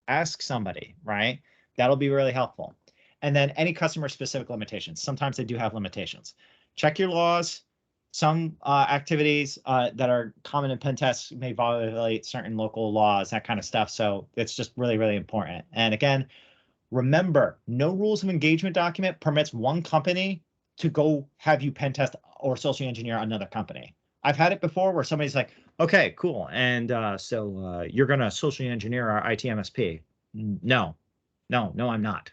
A: Ask somebody, right? That'll be really helpful. And then any customer specific limitations. Sometimes they do have limitations. Check your laws. Some activities that are common in pen tests may violate certain local laws, that kind of stuff. So it's just really, really important. And again, remember, no rules of engagement document permits one company to go have you pen test or social engineer another company. I've had it before where somebody's like, okay, cool. And so you're going to socially engineer our IT MSP. No, I'm not.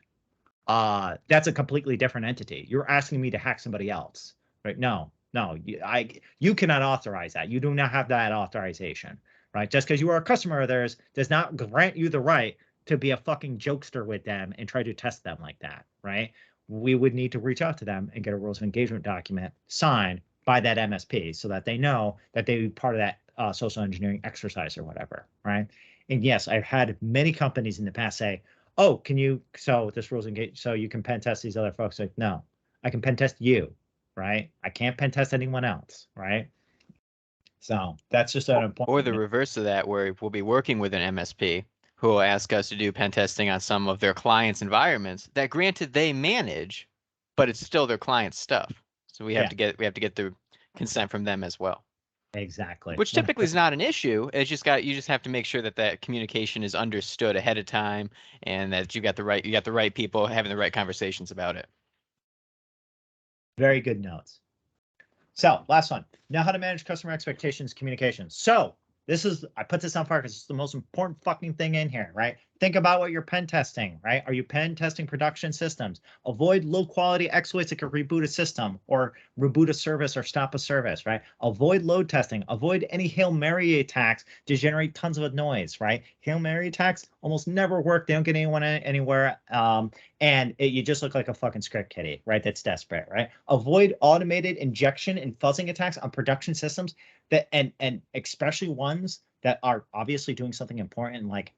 A: That's a completely different entity. You're asking me to hack somebody else, right? No, you cannot authorize that. You do not have that authorization, right? Just because you are a customer of theirs does not grant you the right to be a fucking jokester with them and try to test them like that, right? we would need to reach out to them and get a rules of engagement document signed by that MSP so that they know that they be part of that social engineering exercise or whatever, right? And yes, I've had many companies in the past say, oh, can you, so this rules engage, so you can pen test these other folks. Like, no, I can pen test you, right? I can't pen test anyone else, right? So that's just an important.
D: Or the reverse of that, where we'll be working with an MSP who will ask us to do pen testing on some of their clients' environments that granted they manage, but it's still their client's stuff. So we have to get the consent from them as well.
A: Exactly.
D: Which typically is not an issue. It's just you just have to make sure that that communication is understood ahead of time and that you got the right people having the right conversations about it.
A: Very good notes. So last one, know how to manage customer expectations, communications. So this is, I put this on fire because it's the most important fucking thing in here, right? Think about what you're pen testing, right? Are you pen testing production systems? Avoid low quality exploits that could reboot a system or reboot a service or stop a service, right? Avoid load testing. Avoid any Hail Mary attacks to generate tons of noise, right? Hail Mary attacks almost never work. They don't get anyone anywhere. You just look like a fucking script kiddie, right? That's desperate, right? Avoid automated injection and fuzzing attacks on production systems that, and especially ones that are obviously doing something important, like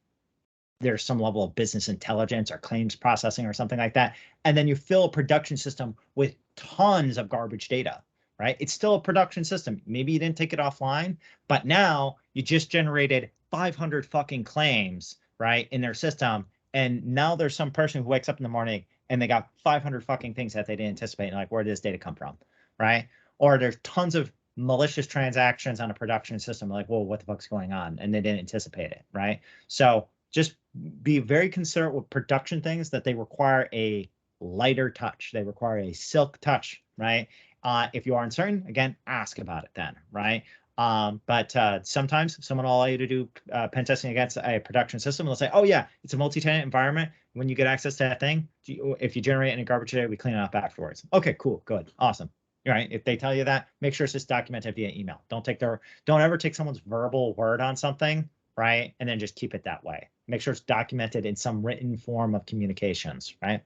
A: there's some level of business intelligence or claims processing or something like that. And then you fill a production system with tons of garbage data, right? It's still a production system. Maybe you didn't take it offline, but now you just generated 500 fucking claims, right, in their system. And now there's some person who wakes up in the morning and they got 500 fucking things that they didn't anticipate. And like, where did this data come from, right? Or there's tons of malicious transactions on a production system. Like, whoa, what the fuck's going on? And they didn't anticipate it, right? So just be very considerate with production things that they require a lighter touch. They require a silk touch, right? If you are uncertain, again, ask about it then, right? But sometimes someone will allow you to do pen testing against a production system. They'll say, oh yeah, it's a multi-tenant environment. When you get access to that thing, if you generate any garbage data, we clean it up afterwards. Okay, cool, good, awesome. Right? If they tell you that, make sure it's just documented via email. Don't ever take someone's verbal word on something, right? And then just keep it that way. Make sure it's documented in some written form of communications, right?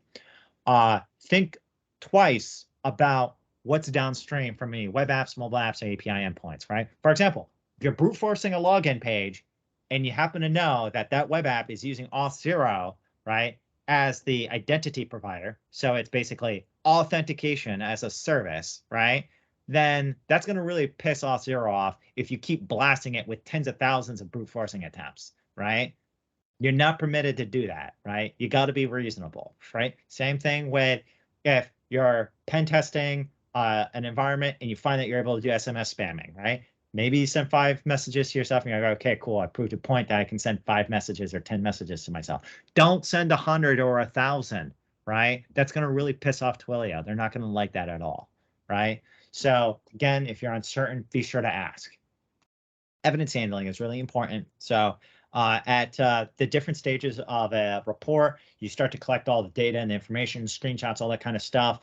A: Think twice about what's downstream from me, web apps, mobile apps, and API endpoints, right? For example, if you're brute forcing a login page and you happen to know that that web app is using Auth0, right, as the identity provider, so it's basically authentication as a service, right? Then that's going to really piss Auth0 off if you keep blasting it with tens of thousands of brute forcing attempts, right? You're not permitted to do that, right? You got to be reasonable, right? Same thing with if you're pen testing an environment and you find that you're able to do SMS spamming, right? Maybe you send 5 messages to yourself and you're like, okay, cool. I proved a point that I can send 5 messages or 10 messages to myself. Don't send 100 or 1,000, right? That's going to really piss off Twilio. They're not going to like that at all, right? So again, if you're uncertain, be sure to ask. Evidence handling is really important. So at the different stages of a report, you start to collect all the data and the information, screenshots, all that kind of stuff,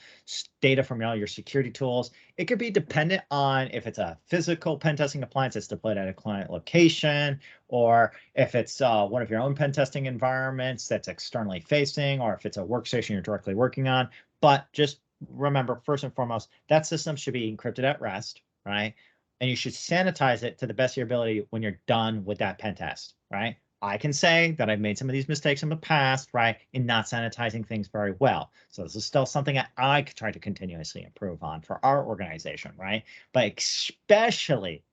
A: data from all your security tools. It could be dependent on if it's a physical pen testing appliance that's deployed at a client location, or if it's one of your own pen testing environments that's externally facing, or if it's a workstation you're directly working on. But just remember, first and foremost, that system should be encrypted at rest, right? And you should sanitize it to the best of your ability when you're done with that pen test, right? I can say that I've made some of these mistakes in the past, right, in not sanitizing things very well. So this is still something that I could try to continuously improve on for our organization, right? But especially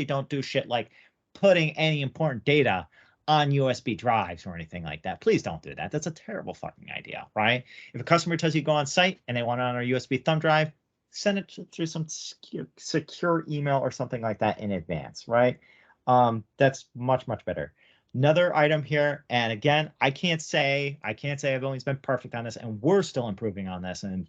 A: don't do shit like putting any important data on USB drives or anything like that. Please don't do that. That's a terrible fucking idea, right? If a customer tells you to go on site and they want it on a USB thumb drive, send it through some secure email or something like that in advance, right? That's much better. Another item here, and again, I can't say I've always been perfect on this, and we're still improving on this and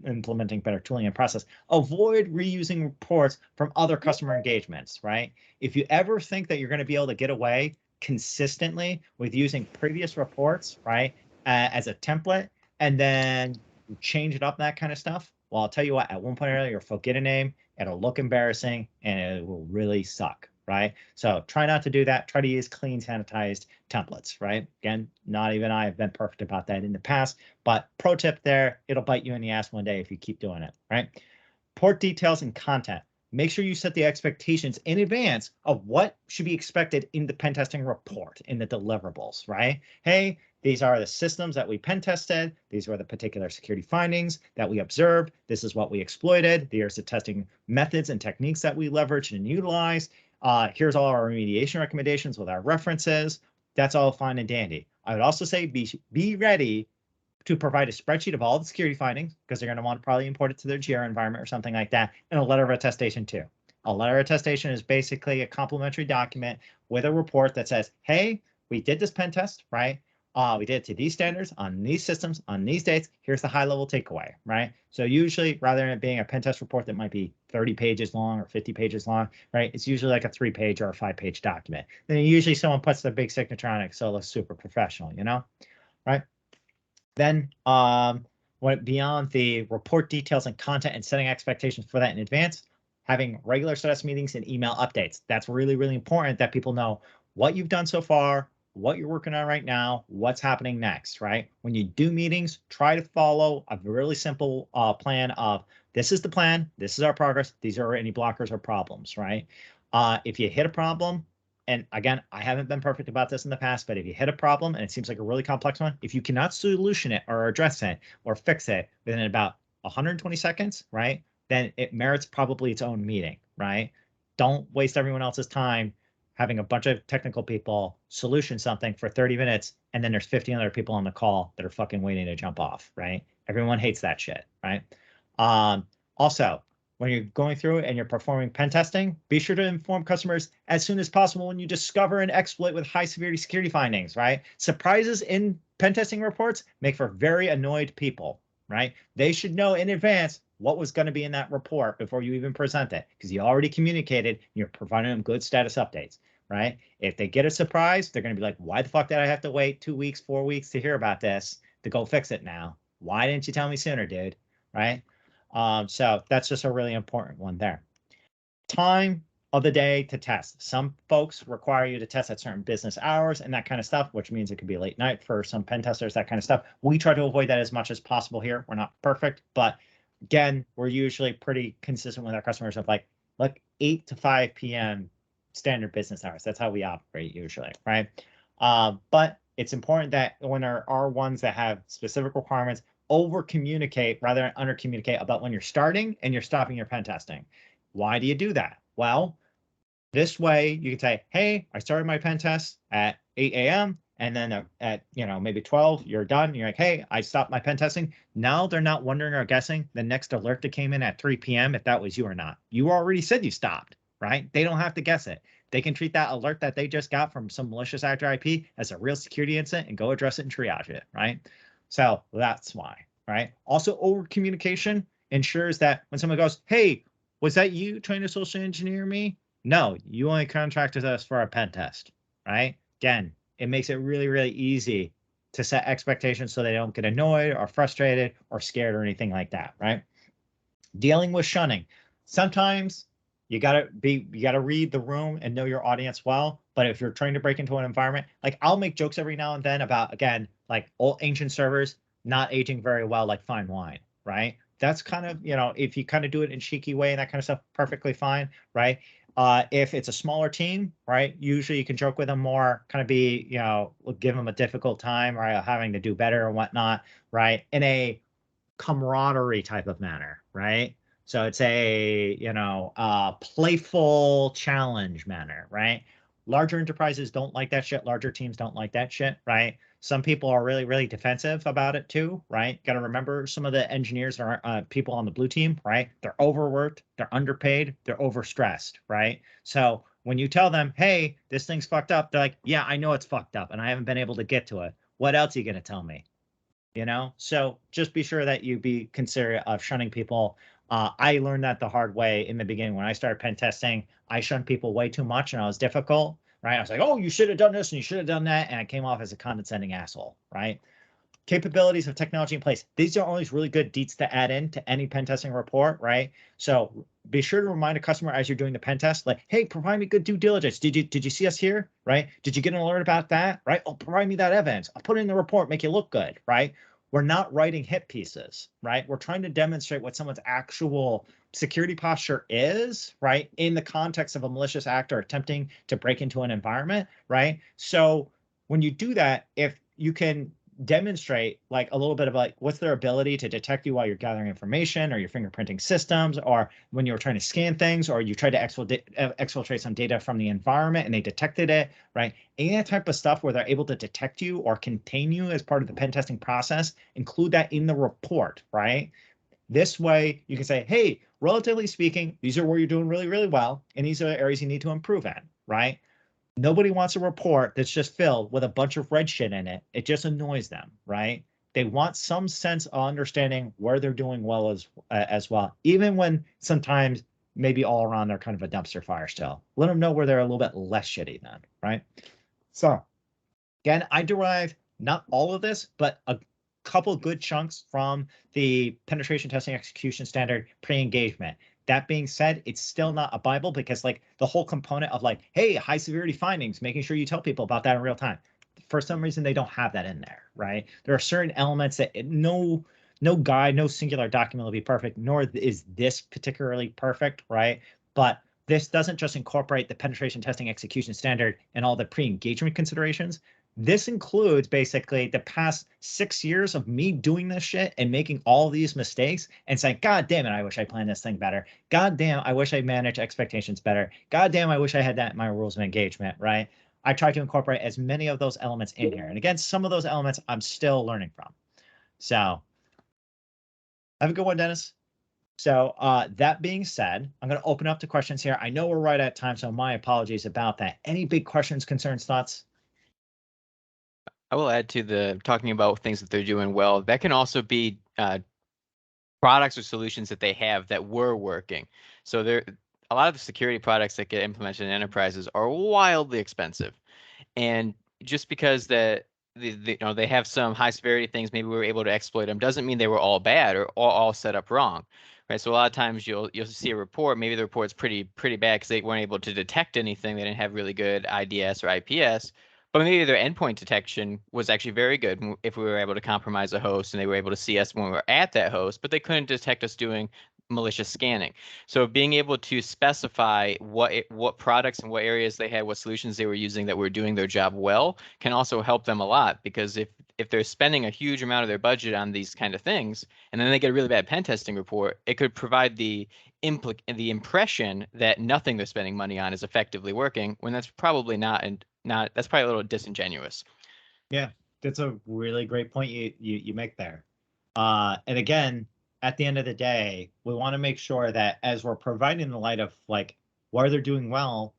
A: implementing better tooling and process. Avoid reusing reports from other customer engagements, right? If you ever think that you're going to be able to get away consistently with using previous reports, right, as a template, and then change it up, that kind of stuff, well, I'll tell you what, at one point or another, you'll forget a name, it'll look embarrassing, and it will really suck, right? So try not to do that. Try to use clean, sanitized templates, right? Again, not even I have been perfect about that in the past, but pro tip there, it'll bite you in the ass one day if you keep doing it, right? Report details and content. Make sure you set the expectations in advance of what should be expected in the pen testing report, in the deliverables, right? Hey, these are the systems that we pen tested. These were the particular security findings that we observed. This is what we exploited. Here's the testing methods and techniques that we leveraged and utilized. Here's all our remediation recommendations with our references. That's all fine and dandy. I would also say be ready to provide a spreadsheet of all the security findings, because they're going to want to probably import it to their GR environment or something like that, and a letter of attestation too. A letter of attestation is basically a complimentary document with a report that says, hey, we did this pen test, right? We did it to these standards on these systems on these dates. Here's the high level takeaway, right? So usually, rather than it being a pen test report that might be 30 pages long or 50 pages long, right? It's usually like a 3-page or a 5-page document. Then usually someone puts their big signature on it, so it looks super professional, you know, right? Then went beyond the report details and content and setting expectations for that in advance, having regular status meetings and email updates. That's really, really important that people know what you've done so far, what you're working on right now, what's happening next, right? When you do meetings, try to follow a really simple plan of, this is the plan, this is our progress, these are any blockers or problems, right? If you hit a problem, and again, I haven't been perfect about this in the past, but if you hit a problem and it seems like a really complex one, if you cannot solution it or address it or fix it within about 120 seconds, right, then it merits probably its own meeting, right? Don't waste everyone else's time having a bunch of technical people solution something for 30 minutes, and then there's 15 other people on the call that are fucking waiting to jump off, right? Everyone hates that shit, right? Also, when you're going through and you're performing pen testing, be sure to inform customers as soon as possible when you discover an exploit with high severity security findings, right? Surprises in pen testing reports make for very annoyed people, right? They should know in advance what was going to be in that report before you even present it, because you already communicated and you're providing them good status updates, right? If they get a surprise, they're going to be like, why the fuck did I have to wait 2 weeks, 4 weeks to hear about this to go fix it now? Why didn't you tell me sooner, dude? Right? So that's just a really important one there. Time of the day to test. Some folks require you to test at certain business hours and that kind of stuff, which means it could be late night for some pen testers, that kind of stuff. We try to avoid that as much as possible here. We're not perfect, but again, we're usually pretty consistent with our customers of like 8 to 5 p.m. standard business hours. That's how we operate usually, right? But it's important that when there are ones that have specific requirements, over communicate rather than under communicate about when you're starting and you're stopping your pen testing. Why do you do that? Well, this way you can say, hey, I started my pen test at 8 a.m. and then at maybe 12, you're done. You're like, hey, I stopped my pen testing. Now they're not wondering or guessing the next alert that came in at 3 p.m. if that was you or not. You already said you stopped, right? They don't have to guess it. They can treat that alert that they just got from some malicious actor IP as a real security incident and go address it and triage it, right? So that's why, right? Also, over communication ensures that when someone goes, hey, was that you trying to social engineer me? No, you only contracted us for a pen test, right? Again, it makes it really, really easy to set expectations so they don't get annoyed or frustrated or scared or anything like that, right? Dealing with shunning. Sometimes you gotta read the room and know your audience well. But if you're trying to break into an environment, like I'll make jokes every now and then about, again, like old ancient servers not aging very well like fine wine, right? That's kind of, if you kind of do it in a cheeky way and that kind of stuff, perfectly fine, right? If it's a smaller team, right, usually you can joke with them more, kind of be, give them a difficult time, right, having to do better and whatnot, right, in a camaraderie type of manner, right? So it's a, playful challenge manner, right? Larger enterprises don't like that shit. Larger teams don't like that shit, right? Some people are really, really defensive about it too, right? Got to remember some of the engineers are people on the blue team, right? They're overworked, they're underpaid, they're overstressed, right? So when you tell them, hey, this thing's fucked up, they're like, yeah, I know it's fucked up and I haven't been able to get to it. What else are you going to tell me? So just be sure that you be considerate of shunning people. I learned that the hard way in the beginning. When I started pen testing, I shunned people way too much and I was difficult, right? I was like, oh, you should have done this and you should have done that. And I came off as a condescending asshole, right? Capabilities of technology in place. These are always really good deets to add in to any pen testing report, right? So be sure to remind a customer as you're doing the pen test, like, hey, provide me good due diligence. Did you see us here? Right? Did you get an alert about that? Right? Oh, provide me that evidence. I'll put it in the report, make you look good. Right? We're not writing hit pieces, right? We're trying to demonstrate what someone's actual security posture is, right? In the context of a malicious act or attempting to break into an environment, right? So when you do that, if you can demonstrate like a little bit of like what's their ability to detect you while you're gathering information or your fingerprinting systems, or when you were trying to scan things, or you tried to exfiltrate some data from the environment and they detected it, right? Any type of stuff where they're able to detect you or contain you as part of the pen testing process, include that in the report, right? This way you can say, hey, relatively speaking, these are where you're doing really, really well, and these are the areas you need to improve in, right? Nobody wants a report that's just filled with a bunch of red shit in it. It just annoys them, right? They want some sense of understanding where they're doing well as well, even when sometimes maybe all around they're kind of a dumpster fire still. Let them know where they're a little bit less shitty then, right? So again, I derive not all of this, but a couple good chunks from the penetration testing execution standard pre-engagement. That being said, it's still not a Bible, because like the whole component of like, hey, high severity findings, making sure you tell people about that in real time. For some reason, they don't have that in there, right? There are certain elements that no guide, no singular document will be perfect, nor is this particularly perfect, right? But this doesn't just incorporate the penetration testing execution standard and all the pre-engagement considerations. This includes basically the past 6 years of me doing this shit and making all these mistakes and saying, God damn it, I wish I planned this thing better. God damn, I wish I managed expectations better. God damn, I wish I had that in my rules of engagement, right? I try to incorporate as many of those elements in here. And again, some of those elements I'm still learning from. So have a good one, Dennis. So that being said, I'm going to open up to questions here. I know we're right at time, so my apologies about that. Any big questions, concerns, thoughts?
D: I will add to the talking about things that they're doing well. That can also be products or solutions that they have that were working. So there, a lot of the security products that get implemented in enterprises are wildly expensive, and just because you know, they have some high severity things, maybe we were able to exploit them, doesn't mean they were all bad or all set up wrong, right? So a lot of times you'll see a report, maybe the report's pretty bad because they weren't able to detect anything, they didn't have really good IDS or IPS. But maybe their endpoint detection was actually very good if we were able to compromise a host and they were able to see us when we were at that host, but they couldn't detect us doing malicious scanning. So being able to specify what products and what areas they had, what solutions they were using that were doing their job well, can also help them a lot, because if they're spending a huge amount of their budget on these kind of things and then they get a really bad pen testing report, it could provide the impression that nothing they're spending money on is effectively working, when that's probably not, and that's probably a little disingenuous.
A: Yeah, that's a really great point you make there. And again, at the end of the day, we want to make sure that as we're providing the light of like where they're doing well,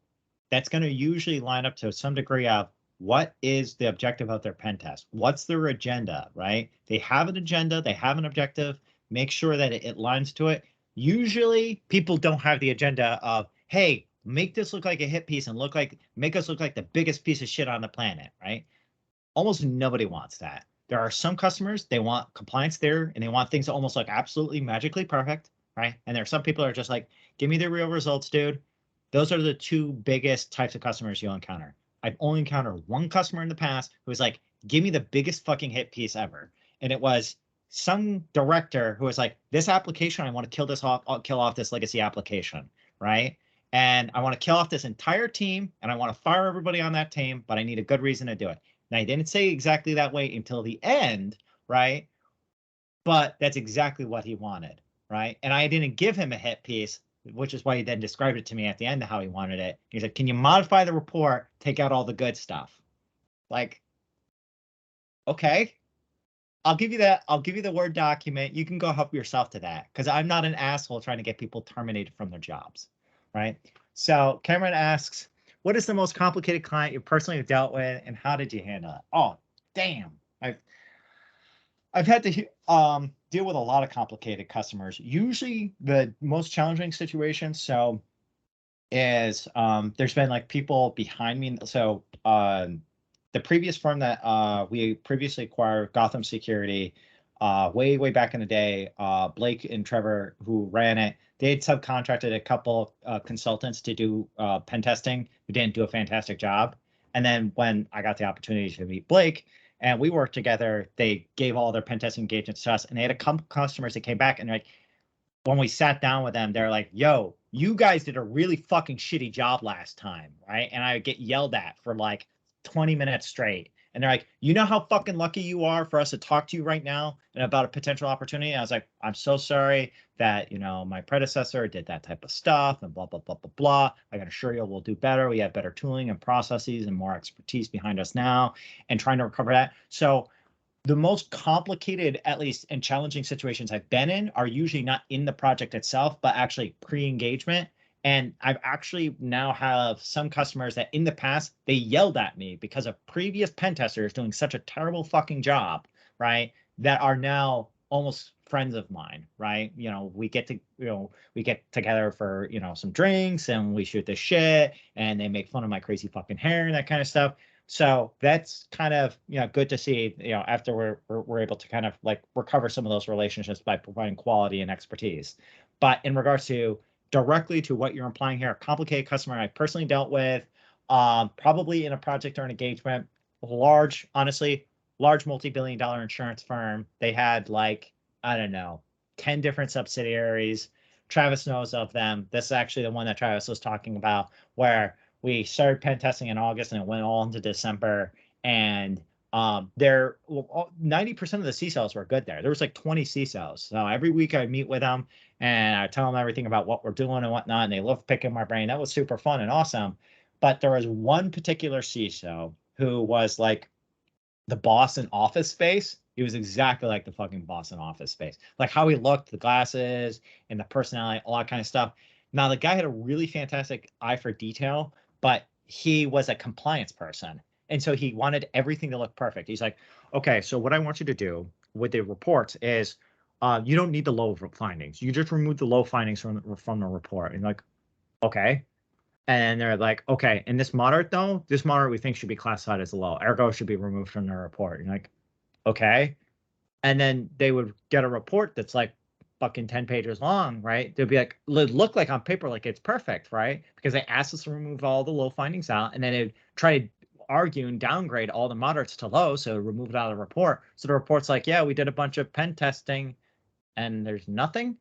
A: that's going to usually line up to some degree of what is the objective of their pen test? What's their agenda, right? They have an agenda, they have an objective, make sure that it lines to it. Usually people don't have the agenda of, hey, make this look like a hit piece and make us look like the biggest piece of shit on the planet, right? Almost nobody wants that. There are some customers, they want compliance there and they want things almost like absolutely magically perfect, right? And there are some people that are just like, give me the real results, dude. Those are the two biggest types of customers you'll encounter. I've only encountered one customer in the past who was like, give me the biggest fucking hit piece ever. And it was some director who was like, this application, I want to kill off this legacy application, right? And I want to kill off this entire team and I want to fire everybody on that team, but I need a good reason to do it. Now, he didn't say exactly that way until the end, right? But that's exactly what he wanted, right? And I didn't give him a hit piece, which is why he then described it to me at the end of how he wanted it. He's like, can you modify the report, take out all the good stuff? Like, okay, I'll give you that. I'll give you the Word document. You can go help yourself to that, because I'm not an asshole trying to get people terminated from their jobs, right? So Cameron asks, what is the most complicated client you personally dealt with, and how did you handle it? Oh, damn. I've had to deal with a lot of complicated customers. Usually the most challenging situation is there's been like people behind me. So the previous firm that we previously acquired, Gotham Security, way back in the day, Blake and Trevor, who ran it, they had subcontracted a couple consultants to do pen testing who didn't do a fantastic job. And then when I got the opportunity to meet Blake and we worked together, they gave all their pen testing engagements to us, and they had a couple customers that came back and like, when we sat down with them, they're like, yo, you guys did a really fucking shitty job last time, right? And I would get yelled at for like 20 minutes straight. And they're like, you know how fucking lucky you are for us to talk to you right now and about a potential opportunity? And I was like, I'm so sorry that, you know, my predecessor did that type of stuff and blah, blah, blah, blah, blah. I can assure you we'll do better. We have better tooling and processes and more expertise behind us now and trying to recover that. So the most complicated, at least in challenging situations I've been in, are usually not in the project itself, but actually pre-engagement. And I've actually now have some customers that in the past, they yelled at me because of previous pen testers doing such a terrible fucking job, right? That are now almost friends of mine, right? You know, we get together for, you know, some drinks and we shoot the shit and they make fun of my crazy fucking hair and that kind of stuff. So that's kind of, you know, good to see, you know, after we're able to kind of like recover some of those relationships by providing quality and expertise. But in regards to directly to what you're implying here, a complicated customer I personally dealt with, probably in a project or an engagement, honestly, large multi-billion-dollar insurance firm. They had like, I don't know, 10 different subsidiaries. Travis knows of them. This is actually the one that Travis was talking about, where we started pen testing in August and it went all into December. And 90% of the CISOs were good there. There was like 20 CISOs. So every week I meet with them and I tell them everything about what we're doing and whatnot. And they love picking my brain. That was super fun and awesome. But there was one particular CISO who was like the boss in Office Space. He was exactly like the fucking boss in Office Space. Like how he looked, the glasses and the personality, all that kind of stuff. Now, the guy had a really fantastic eye for detail, but he was a compliance person. And so he wanted everything to look perfect. He's like, okay, so what I want you to do with the reports is you don't need the low findings. You just remove the low findings from the report. And like, okay. And they're like, okay, and this moderate though, this moderate we think should be classified as a low. Ergo should be removed from the report. And you're like, okay. And then they would get a report that's like fucking 10 pages long, right? They'd be like, look like on paper like it's perfect, right? Because they asked us to remove all the low findings out, and then they'd try to argue and downgrade all the moderates to low, so remove it out of the report. So the report's like, yeah, we did a bunch of pen testing and there's nothing.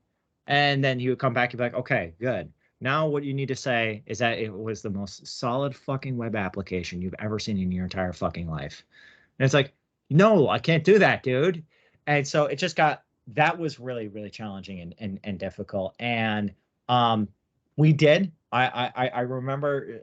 A: And then you would come back and be like, okay, good. Now what you need to say is that it was the most solid fucking web application you've ever seen in your entire fucking life. And it's like, no, I can't do that, dude. And so it just that was really, really challenging and difficult. And we did. I remember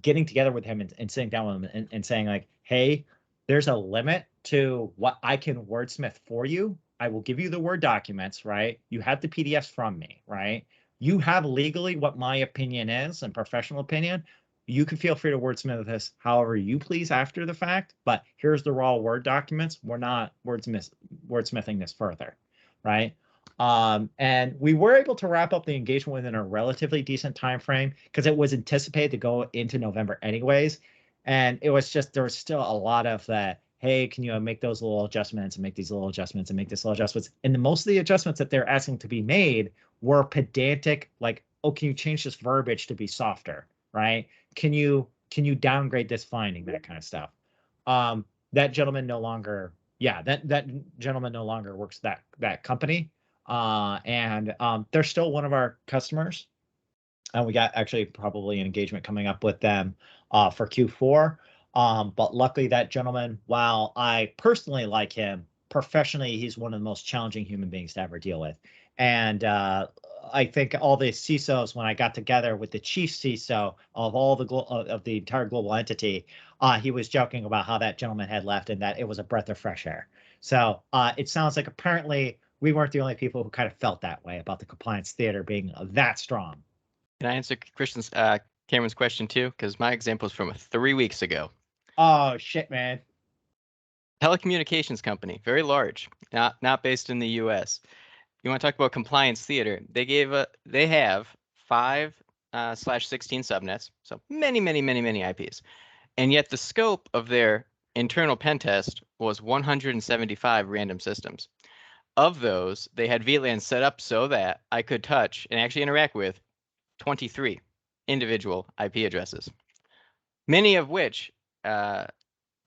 A: getting together with him and sitting down with him and saying like, hey, there's a limit to what I can wordsmith for you. I will give you the Word documents, right? You have the PDFs from me, right? You have legally what my opinion is and professional opinion. You can feel free to wordsmith this however you please after the fact, but here's the raw Word documents. We're not wordsmithing this further, right? And we were able to wrap up the engagement within a relatively decent time frame because it was anticipated to go into November anyways. And it was just, there was still a lot of that, hey, can you make those little adjustments and make these little adjustments and make this little adjustments? And most of the adjustments that they're asking to be made were pedantic, like, oh, can you change this verbiage to be softer, right? Can you downgrade this finding, that kind of stuff. That gentleman no longer, that gentleman no longer works that company. And they're still one of our customers. And we got actually probably an engagement coming up with them for Q4. But luckily that gentleman, while I personally like him, professionally, he's one of the most challenging human beings to ever deal with. And I think all the CISOs, when I got together with the chief CISO of all of the entire global entity, he was joking about how that gentleman had left and that it was a breath of fresh air. So it sounds like apparently we weren't the only people who kind of felt that way about the compliance theater being that strong.
D: Can I answer Cameron's question too? Because my example is from 3 weeks ago.
A: Oh shit, man.
D: Telecommunications company, very large, not based in the U.S. You want to talk about compliance theater? They have 5/16 subnets, so many IPs, and yet the scope of their internal pen test was 175 random systems. Of those, they had VLAN set up so that I could touch and actually interact with 23 individual IP addresses, many of which had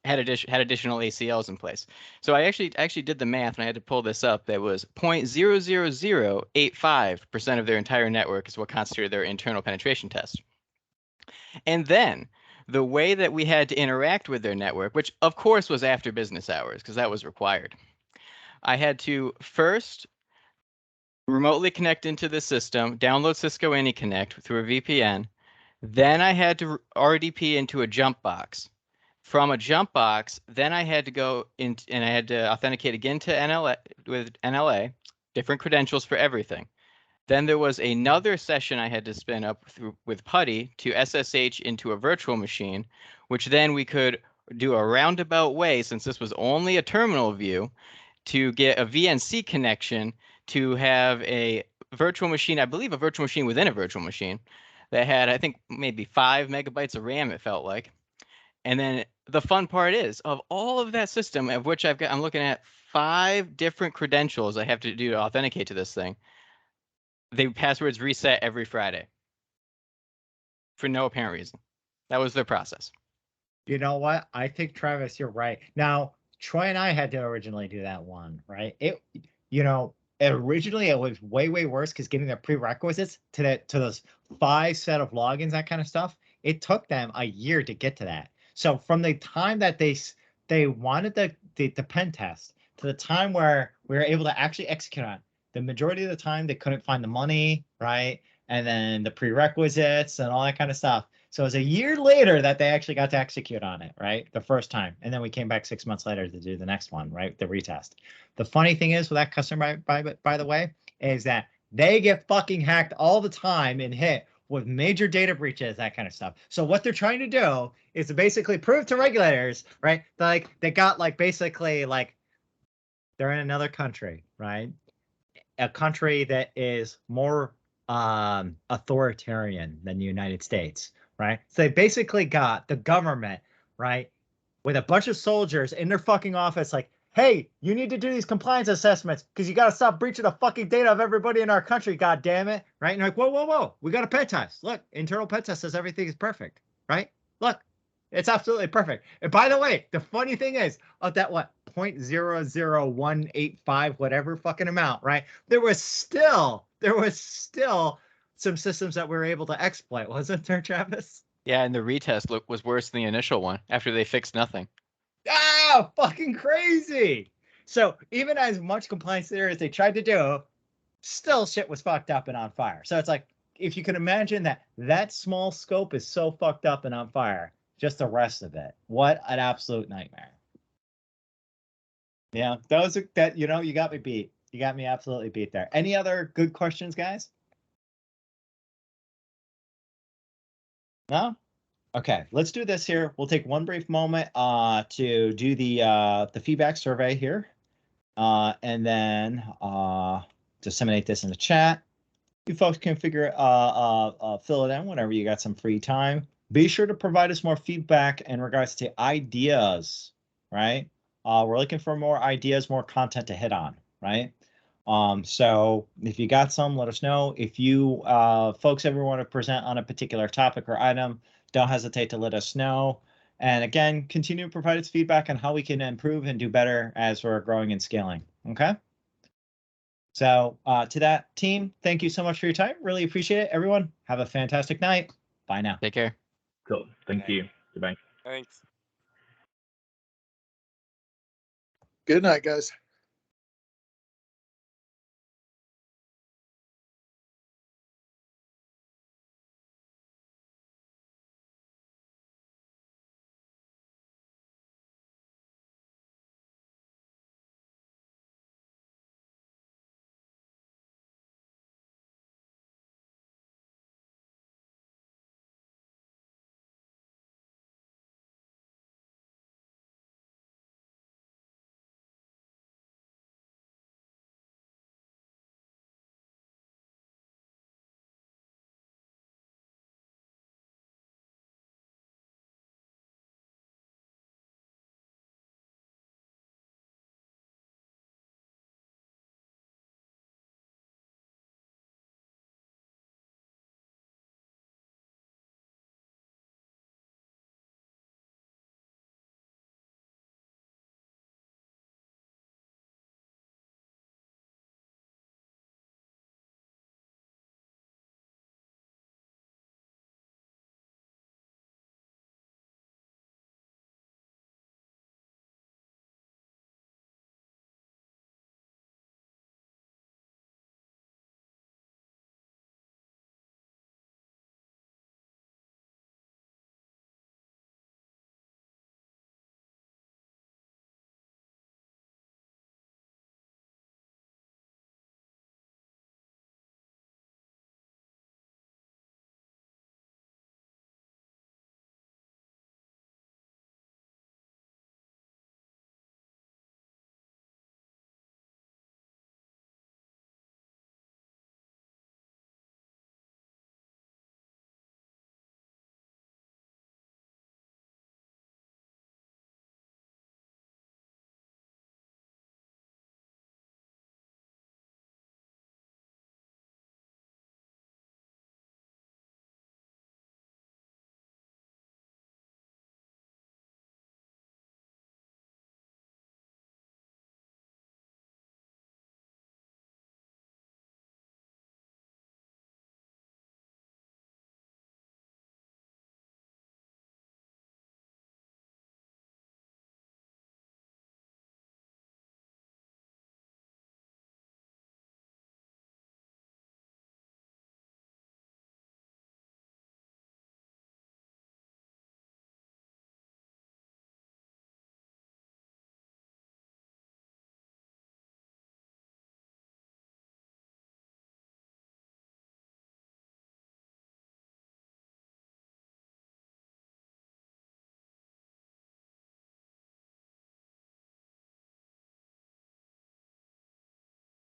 D: additional ACLs in place. So I actually did the math, and I had to pull this up. That was 0.00085% of their entire network is what constituted their internal penetration test. And then the way that we had to interact with their network, which of course was after business hours, because that was required, I had to first remotely connect into the system, download Cisco AnyConnect through a VPN. Then I had to RDP into a jump box. From a jump box, then I had to go in and I had to authenticate again to NLA with NLA, different credentials for everything. Then there was another session I had to spin up with PuTTY to SSH into a virtual machine, which then we could do a roundabout way, since this was only a terminal view, to get a VNC connection to have a virtual machine, I believe a virtual machine within a virtual machine, that had, I think, maybe 5 megabytes of RAM, it felt like. And then the fun part is, of all of that system, of which I'm looking at 5 different credentials I have to do to authenticate to this thing. The passwords reset every Friday for no apparent reason. That was their process.
A: You know what? I think, Travis, you're right. Now, Troy and I had to originally do that one, right? Originally it was way, way worse because getting the prerequisites to those 5 set of logins, that kind of stuff, it took them a year to get to that. So from the time that they wanted the pen test to the time where we were able to actually execute on it, the majority of the time they couldn't find the money, right? And then the prerequisites and all that kind of stuff. So it was a year later that they actually got to execute on it, right? The first time. And then we came back 6 months later to do the next one, right? The retest. The funny thing is with that customer, by the way, is that they get fucking hacked all the time and hit with major data breaches, that kind of stuff. So what they're trying to do is to basically prove to regulators, right? Like they got basically they're in another country, right? A country that is more authoritarian than the United States, right? So they basically got the government, right, with a bunch of soldiers in their fucking office, like, hey, you need to do these compliance assessments because you got to stop breaching the fucking data of everybody in our country, god damn it, right? And you're like, whoa, whoa, whoa, we got a pen test. Look, internal pen test says everything is perfect, right? Look, it's absolutely perfect. And by the way, the funny thing is, of that 0.00185 whatever fucking amount, right? There was still some systems that we were able to exploit, wasn't there, Travis?
D: Yeah, and the retest was worse than the initial one after they fixed nothing.
A: Ah, fucking crazy. So even as much compliance there as they tried to do, still shit was fucked up and on fire. So it's like, if you can imagine that small scope is so fucked up and on fire, just the rest of it, what an absolute nightmare. Yeah, you got me beat. You got me absolutely beat there. Any other good questions, guys? No? Okay, let's do this here. We'll take one brief moment to do the feedback survey here, and then disseminate this in the chat. You folks can fill it in whenever you got some free time. Be sure to provide us more feedback in regards to ideas, right? We're looking for more ideas, more content to hit on, right? So if you got some, let us know. If you folks ever want to present on a particular topic or item, don't hesitate to let us know. And again, continue to provide us feedback on how we can improve and do better as we're growing and scaling. Okay. So to that team, thank you so much for your time. Really appreciate it. Everyone, have a fantastic night. Bye now.
D: Take care.
F: Cool. Thank you. Goodbye.
C: Thanks.
G: Good night, guys.